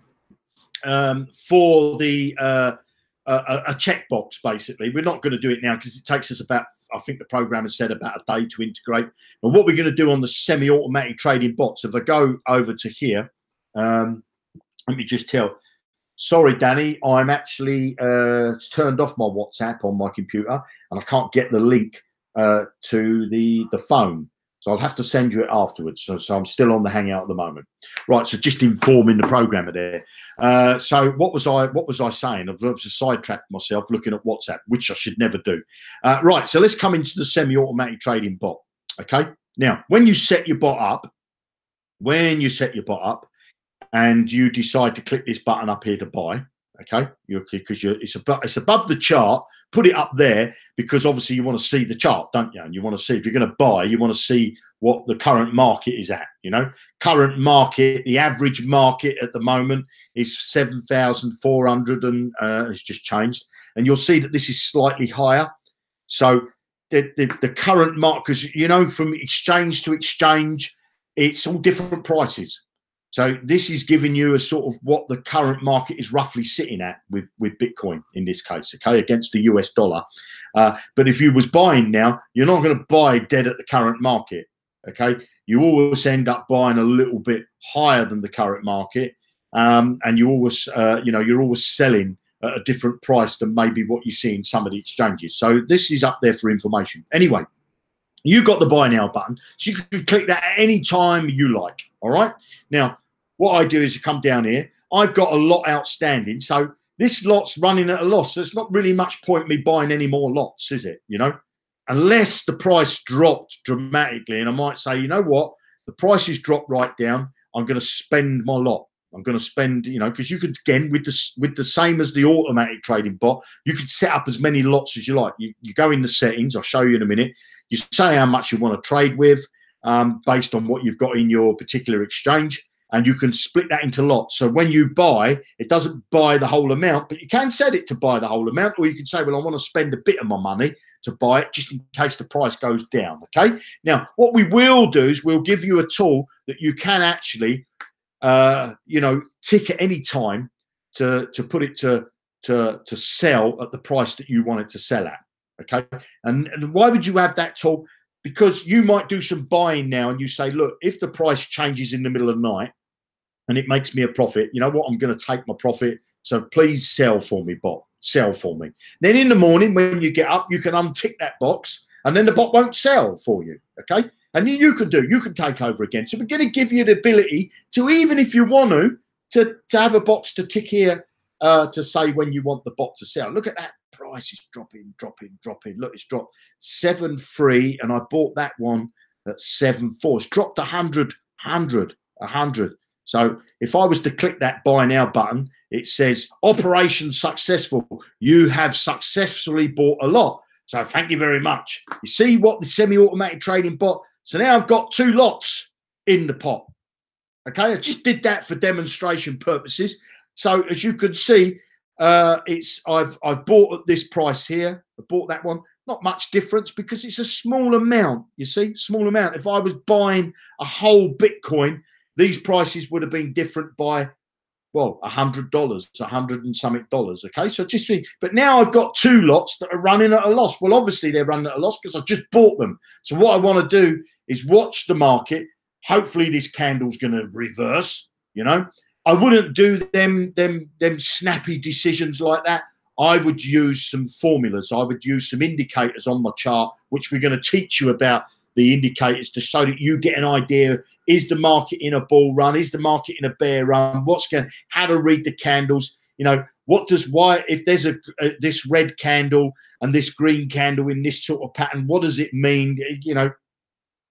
for the a checkbox. Basically, we're not going to do it now because it takes us about, I think the programmer said, about a day to integrate. But what we're going to do on the semi-automatic trading bots, if I go over to here, let me just tell. Sorry, Danny, I'm actually turned off my WhatsApp on my computer and I can't get the link to the phone. So I'll have to send you it afterwards. So I'm still on the Hangout at the moment. Right, so just informing the programmer there. So what was I saying? I've just sidetracked myself looking at WhatsApp, which I should never do. Right, so let's come into the semi-automatic trading bot. Okay, now when you set your bot up, and you decide to click this button up here to buy, okay, it's above the chart, put it up there because obviously you want to see the chart, don't you? And you want to see, if you're going to buy, you want to see what the current market is at. You know, current market, the average market at the moment is 7,400 and it's just changed. And you'll see that this is slightly higher. So the current market, because, you know, from exchange to exchange, it's all different prices. So this is giving you a sort of what the current market is roughly sitting at with Bitcoin in this case, okay, against the US dollar. But if you was buying now, you're not going to buy dead at the current market, okay? You always end up buying a little bit higher than the current market, and you always, you know, you're always selling at a different price than maybe what you see in some of the exchanges. So this is up there for information. Anyway, you got the buy now button, so you can click that at any time you like. All right. Now, what I do is I come down here. I've got a lot outstanding, so this lot's running at a loss. So it's not really much point me buying any more lots, is it? You know, unless the price dropped dramatically, and I might say, you know what, the price has dropped right down. I'm going to spend my lot. I'm going to spend, you know, because you could, again, with the same as the automatic trading bot, you could set up as many lots as you like. You go in the settings. I'll show you in a minute. You say how much you want to trade with based on what you've got in your particular exchange. And you can split that into lots. So when you buy, it doesn't buy the whole amount, but you can set it to buy the whole amount, or you can say, well, I want to spend a bit of my money to buy it just in case the price goes down, okay? Now, what we will do is we'll give you a tool that you can actually, you know, tick at any time to put it to sell at the price that you want it to sell at, okay? And why would you have that tool? Because you might do some buying now and you say, look, if the price changes in the middle of the night and it makes me a profit, you know what, I'm going to take my profit. So please sell for me, bot. Sell for me. Then in the morning when you get up, you can untick that box and then the bot won't sell for you, okay? And you can take over again. So we're going to give you the ability to, even if you want to have a box to tick here to say when you want the bot to sell. Look at that. Price is dropping. Look, it's dropped 7.3, and I bought that one at 7.4. It's dropped 100. So if I was to click that buy now button, it says operation successful. You have successfully bought a lot. So thank you very much. You see what the semi-automatic trading bot. So now I've got 2 lots in the pot. Okay, I just did that for demonstration purposes. So as you can see, I've bought at this price here. I bought that one. Not much difference because it's a small amount. You see, small amount. If I was buying a whole Bitcoin, these prices would have been different by, well, $100, $100 and something dollars. Okay, so just think. But now I've got 2 lots that are running at a loss. Well, obviously they're running at a loss because I just bought them. So what I want to do is watch the market. Hopefully this candle's going to reverse. You know. I wouldn't do them snappy decisions like that. I would use some formulas. I would use some indicators on my chart, which we're going to teach you about the indicators to show that you get an idea. Is the market in a bull run? Is the market in a bear run? How to read the candles? You know, if there's this red candle and this green candle in this sort of pattern, what does it mean? You know,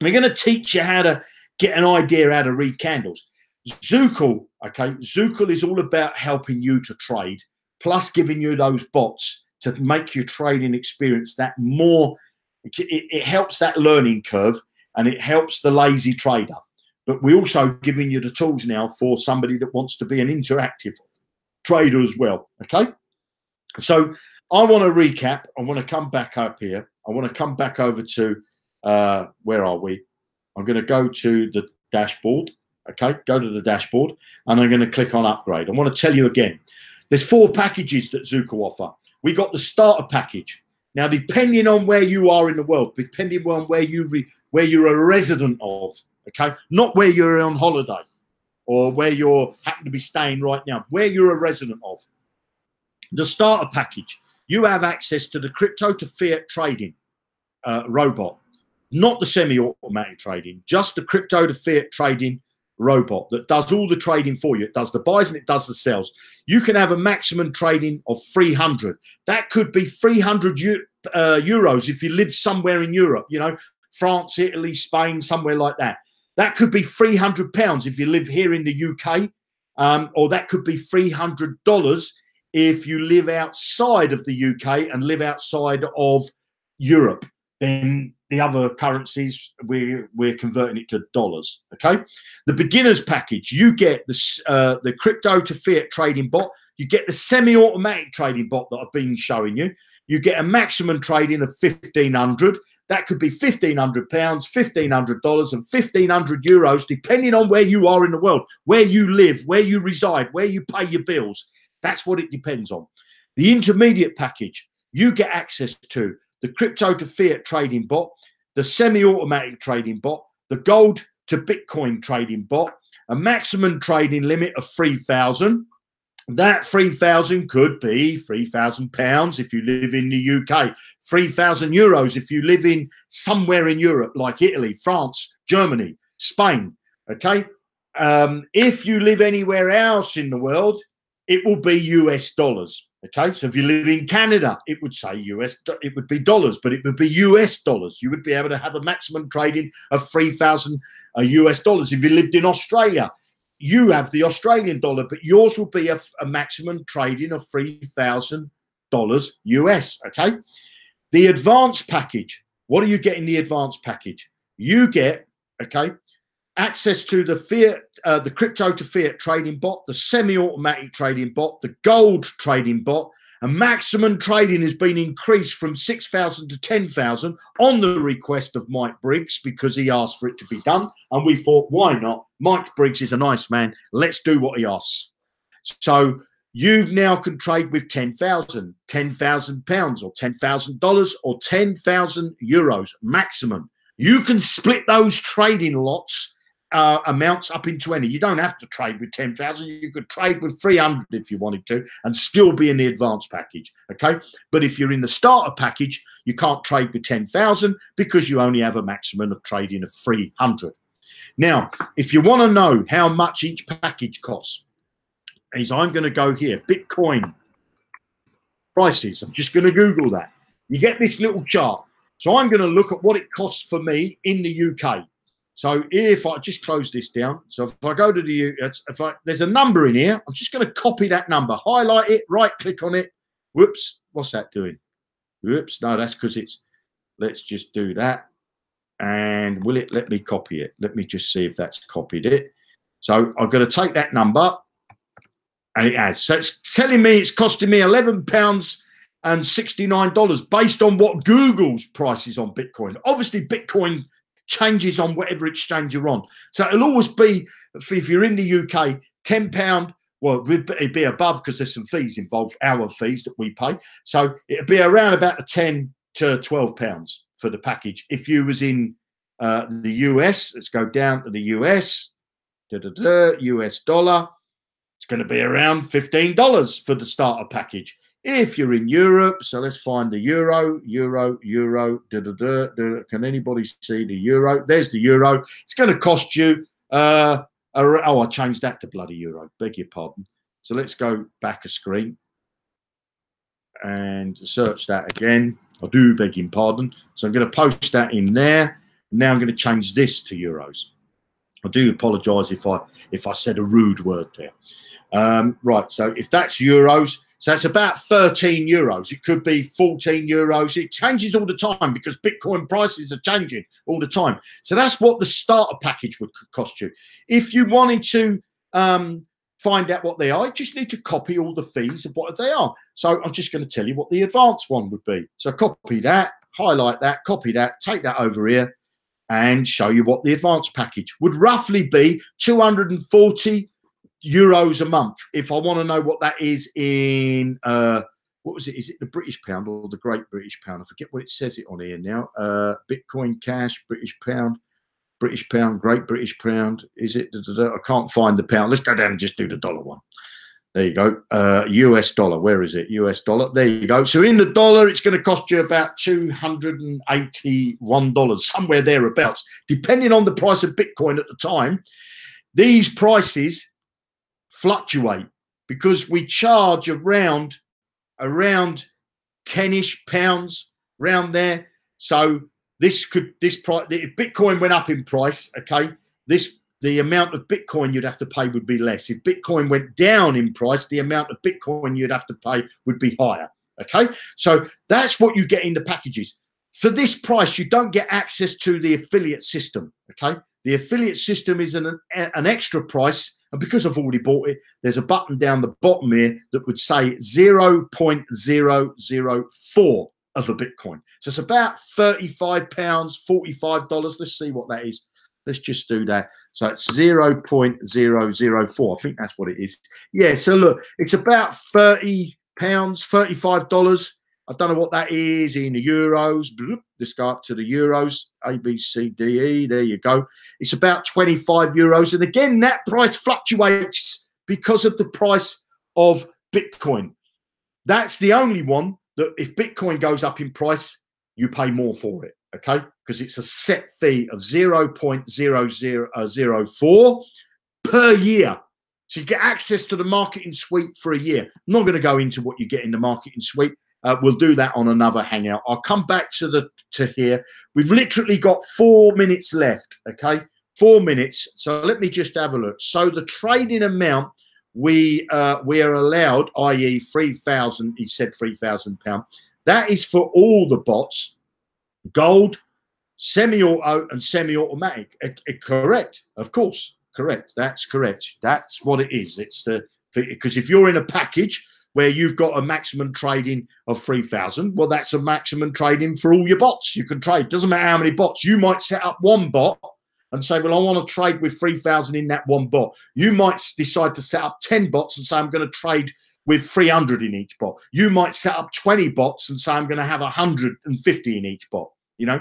we're going to teach you how to get an idea how to read candles. Zukul, okay, Zukul is all about helping you to trade, plus giving you those bots to make your trading experience that more. It helps that learning curve and it helps the lazy trader. But we're also giving you the tools now for somebody that wants to be an interactive trader as well. Okay, so I want to recap. I want to come back up here. I want to come back over to where are we? I'm going to go to the dashboard. Okay, go to the dashboard and I'm going to click on upgrade. I want to tell you again, there's 4 packages that Zukul offer. We got the starter package. Now, depending on where you are in the world, depending on where you're a resident of, okay, not where you're on holiday or where you happen to be staying right now, where you're a resident of. The starter package, you have access to the crypto to fiat trading robot, not the semi-automatic trading, just the crypto to fiat trading robot that does all the trading for you. It does the buys and it does the sells. You can have a maximum trading of 300. That could be 300 euros if you live somewhere in Europe, you know, France, Italy, Spain, somewhere like that. That could be £300 if you live here in the UK, or that could be $300 if you live outside of the UK and live outside of Europe. Then the other currencies, we're converting it to dollars. Okay, the beginners package, you get the crypto to fiat trading bot, you get the semi-automatic trading bot that I've been showing you. You get a maximum trading of 1,500. That could be £1,500, $1,500, and €1,500, depending on where you are in the world, where you live, where you reside, where you pay your bills. That's what it depends on. The intermediate package, you get access to the crypto to fiat trading bot, the semi-automatic trading bot, the gold to Bitcoin trading bot, a maximum trading limit of 3,000. That 3,000 could be £3,000 if you live in the UK, €3,000 if you live in somewhere in Europe like Italy, France, Germany, Spain. Okay, if you live anywhere else in the world, it will be US dollars. Okay, so if you live in Canada, it would say it would be dollars, but it would be US dollars. You would be able to have a maximum trading of 3,000 US dollars. If you lived in Australia, you have the Australian dollar, but yours will be a maximum trading of $3,000 US. Okay, the advanced package. What do you get in the advanced package? You get, okay, access to the fiat, the crypto to fiat trading bot, the semi-automatic trading bot, the gold trading bot, and maximum trading has been increased from 6,000 to 10,000 on the request of Mike Briggs, because he asked for it to be done. And we thought, why not? Mike Briggs is a nice man. Let's do what he asks. So you now can trade with 10,000, £10,000 or $10,000 or 10,000 euros maximum. You can split those trading lots amounts up into any. You don't have to trade with 10,000. You could trade with 300 if you wanted to and still be in the advanced package. Okay, but if you're in the starter package, you can't trade with 10,000 because you only have a maximum of trading of 300. Now, if you want to know how much each package costs, is I'm going to go here, Bitcoin prices. I'm just going to Google that. You get this little chart. So I'm going to look at what it costs for me in the UK. So if I just close this down, so if I go to the, there's a number in here, I'm just going to copy that number, highlight it, right click on it. Whoops, what's that doing? Whoops, no, that's because it's, let's just do that. And will it let me copy it? Let me just see if that's copied it. So I'm going to take that number, and it has. So it's telling me it's costing me £11.69 based on what Google's price is on Bitcoin. Obviously, Bitcoin changes on whatever exchange you're on. So it'll always be, if you're in the UK, £10. Well, it'd be above because there's some fees involved, our fees that we pay. So it'd be around about the £10 to £12 for the package. If you was in the US, let's go down to the US, US dollar, it's going to be around $15 for the starter package. If you're in Europe, so let's find the euro. Can anybody see the euro? There's the euro. It's going to cost you, oh, I changed that to bloody euro. Beg your pardon. So let's go back a screen and search that again. I do beg your pardon. So I'm going to post that in there. Now I'm going to change this to euros. I do apologise if I said a rude word there. Right, so if that's euros, so it's about 13 euros. It could be 14 euros. It changes all the time because Bitcoin prices are changing all the time. So that's what the starter package would cost you. If you wanted to find out what they are, you just need to copy all the fees of what they are. So I'm just going to tell you what the advanced one would be. So copy that, highlight that, copy that, take that over here and show you what the advanced package would roughly be. 240 euros a month. If I want to know what that is in what was it? Is it the British pound or the Great British Pound? I forget what it says it on here now. Bitcoin Cash, British pound, Great British Pound. Is it? I can't find the pound. Let's go down and just do the dollar one. There you go. US dollar. Where is it? US dollar. There you go. So in the dollar, it's going to cost you about $281, somewhere thereabouts, depending on the price of Bitcoin at the time. These prices fluctuate because we charge around 10-ish pounds around there. So this price, if Bitcoin went up in price, okay, this the amount of Bitcoin you'd have to pay would be less. If Bitcoin went down in price, the amount of Bitcoin you'd have to pay would be higher. Okay, so that's what you get in the packages. For this price, you don't get access to the affiliate system. Okay, the affiliate system is an extra price, and because I've already bought it, there's a button down the bottom here that would say 0.004 of a Bitcoin. So it's about £35, $45. Let's see what that is. Let's just do that. So it's 0.004. I think that's what it is. Yeah, so look, it's about £30, $35. I don't know what that is in the euros. Let's go up to the euros. A, B, C, D, E. There you go. It's about 25 euros. And again, that price fluctuates because of the price of Bitcoin. That's the only one that if Bitcoin goes up in price, you pay more for it. Okay, because it's a set fee of 0.0004 per year. So you get access to the marketing suite for a year. I'm not going to go into what you get in the marketing suite. We'll do that on another hangout. I'll come back to here. We've literally got 4 minutes left. Okay, 4 minutes. So let me just have a look. So the trading amount we are allowed, i.e., 3,000. He said £3,000. That is for all the bots. Gold, semi-auto and semi-automatic. Correct, of course, correct. That's correct. That's what it is. It's because if you're in a package where you've got a maximum trading of 3,000, well, that's a maximum trading for all your bots. You can trade. Doesn't matter how many bots. You might set up one bot and say, well, I want to trade with 3,000 in that one bot. You might decide to set up 10 bots and say, I'm going to trade with 300 in each bot. You might set up 20 bots and say, I'm going to have 150 in each bot. You know,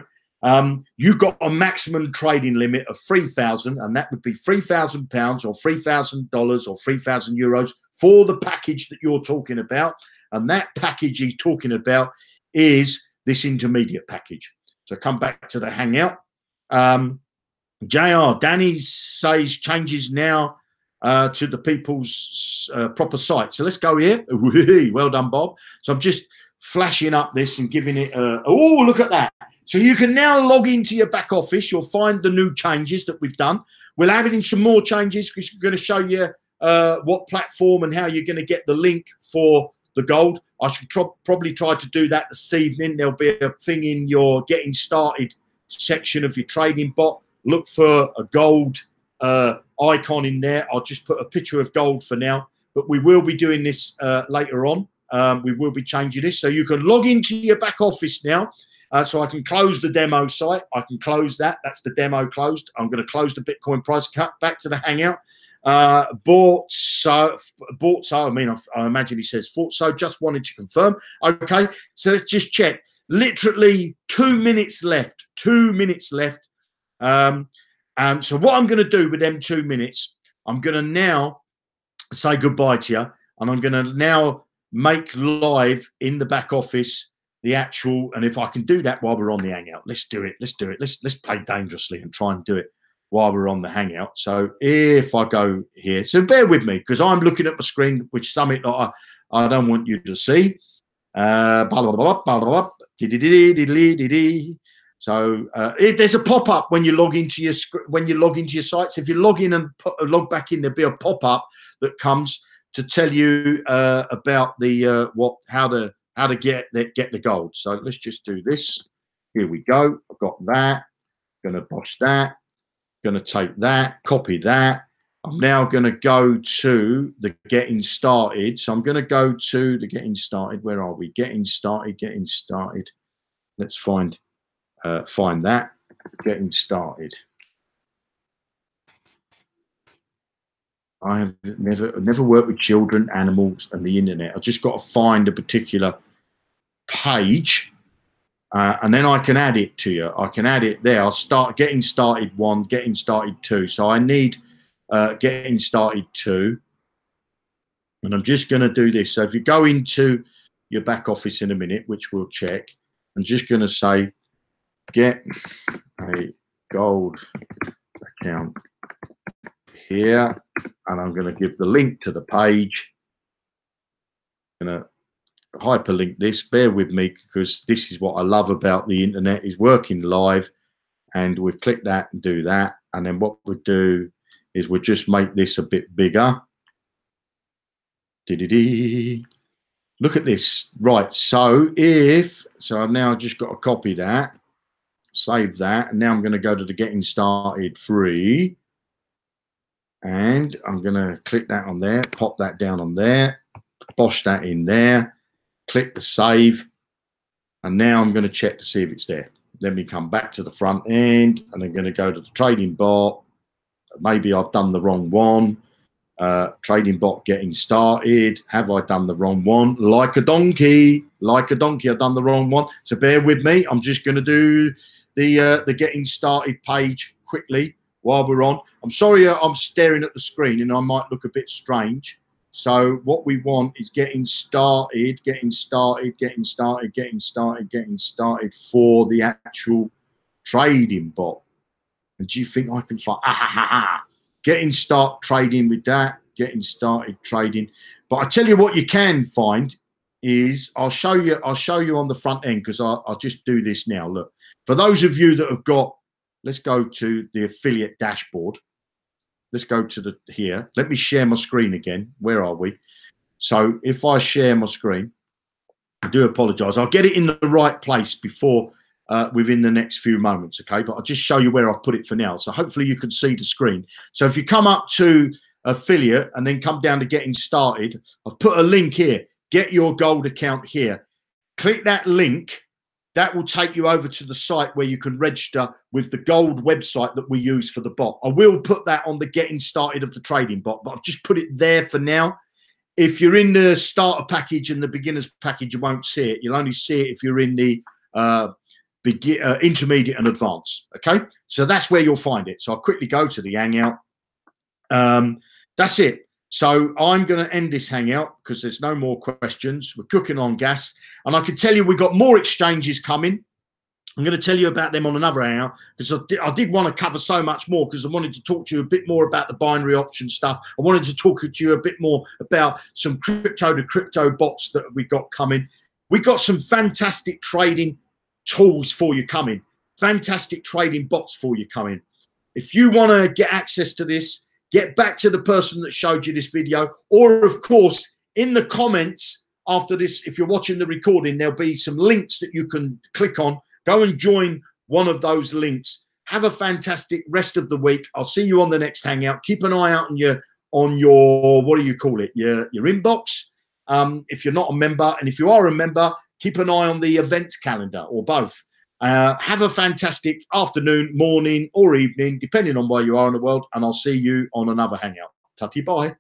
you got a maximum trading limit of 3,000, and that would be £3,000 or $3,000 or 3,000 euros for the package that you're talking about. And that package he's talking about is this intermediate package. So come back to the hangout. JR, Danny says changes now to the people's proper site. So let's go here. Well done, Bob. So I'm just flashing up this and giving it oh, look at that. So you can now log into your back office. You'll find the new changes that we've done. We'll add in some more changes because we're going to show you what platform and how you're going to get the link for the gold. I should probably try to do that this evening. There'll be a thing in your getting started section of your trading bot. Look for a gold icon in there. I'll just put a picture of gold for now, but we will be doing this later on. We will be changing this. So you can log into your back office now. So I can close the demo site. I can close that. That's the demo closed. I'm going to close the Bitcoin price. Cut back to the hangout. Bought so. I mean, I imagine he says thought so. Just wanted to confirm. Okay. So let's just check. Literally 2 minutes left. 2 minutes left. So what I'm going to do with them 2 minutes, I'm going to now say goodbye to you, and I'm going to now make live in the back office the actual, and if I can do that while we're on the hangout, let's do it. Let's do it. Let's play dangerously and try and do it while we're on the hangout. So if I go here, so bear with me because I'm looking at my screen, which is something that I don't want you to see. So there's a pop-up when you log into your sites. If you log in and log back in, there'll be a pop-up that comes to tell you about the how to get the gold. So let's just do this. Here we go. I've got that. Going to boss that. Going to take that. Copy that. I'm now going to go to the getting started. So I'm going to go to the getting started. Where are we? Getting started. Getting started. Let's find that. Getting started. I have never worked with children, animals, and the internet. I've just got to find a particular page, and then I can add it to you. I can add it there. I'll start getting started 1, getting started 2. So I need getting started 2, and I'm just going to do this. So if you go into your back office in a minute, which we'll check, I'm just going to say get a gold account here, and I'm going to give the link to the page. I'm going to hyperlink this. Bear with me because this is what I love about the internet, is working live. And we'll click that and do that, and then what we'll do is we'll just make this a bit bigger. Look at this. Right, so I've now just got to copy that, save that, and now I'm going to go to the getting started free, and I'm going to click that on there, pop that down on there, bosh that in there, click the save, and now I'm going to check to see if it's there. Let me come back to the front end, and I'm going to go to the trading bot. Maybe I've done the wrong one. Trading bot getting started. Have I done the wrong one? Like a donkey, I've done the wrong one. So bear with me. I'm just going to do the getting started page quickly while we're on. I'm sorry I'm staring at the screen and I might look a bit strange. So what we want is getting started for the actual trading bot. And do you think I can find getting start trading with that, getting started trading? But I tell you what you can find is I'll show you on the front end, because I'll just do this now. Look, for those of you that have got, let's go to the affiliate dashboard. Let's go to here. Let me share my screen again. Where are we? So if I share my screen, I do apologize. I'll get it in the right place before within the next few moments, okay? But I'll just show you where I've put it for now. So hopefully you can see the screen. So if you come up to affiliate and then come down to getting started, I've put a link here. Get your gold account here. Click that link. That will take you over to the site where you can register with the gold website that we use for the bot. I will put that on the getting started of the trading bot, but I've just put it there for now. If you're in the starter package and the beginners package, you won't see it. You'll only see it if you're in the intermediate and advanced. Okay, so that's where you'll find it. So I'll quickly go to the hangout. That's it. So I'm going to end this hangout because there's no more questions. We're cooking on gas, and I can tell you we've got more exchanges coming. I'm going to tell you about them on another hangout, because I did want to cover so much more, because I wanted to talk to you a bit more about the binary option stuff. I wanted to talk to you a bit more about some crypto to crypto bots that we got coming. We got some fantastic trading tools for you coming, fantastic trading bots for you coming. If you want to get access to this, get back to the person that showed you this video, or of course in the comments after this, if you're watching the recording, there'll be some links that you can click on. Go and join one of those links. Have a fantastic rest of the week. I'll see you on the next hangout. Keep an eye out on your what do you call it, your inbox, if you're not a member, and if you are a member, keep an eye on the events calendar, or both. Have a fantastic afternoon, morning, or evening, depending on where you are in the world, and I'll see you on another hangout. Tutty bye.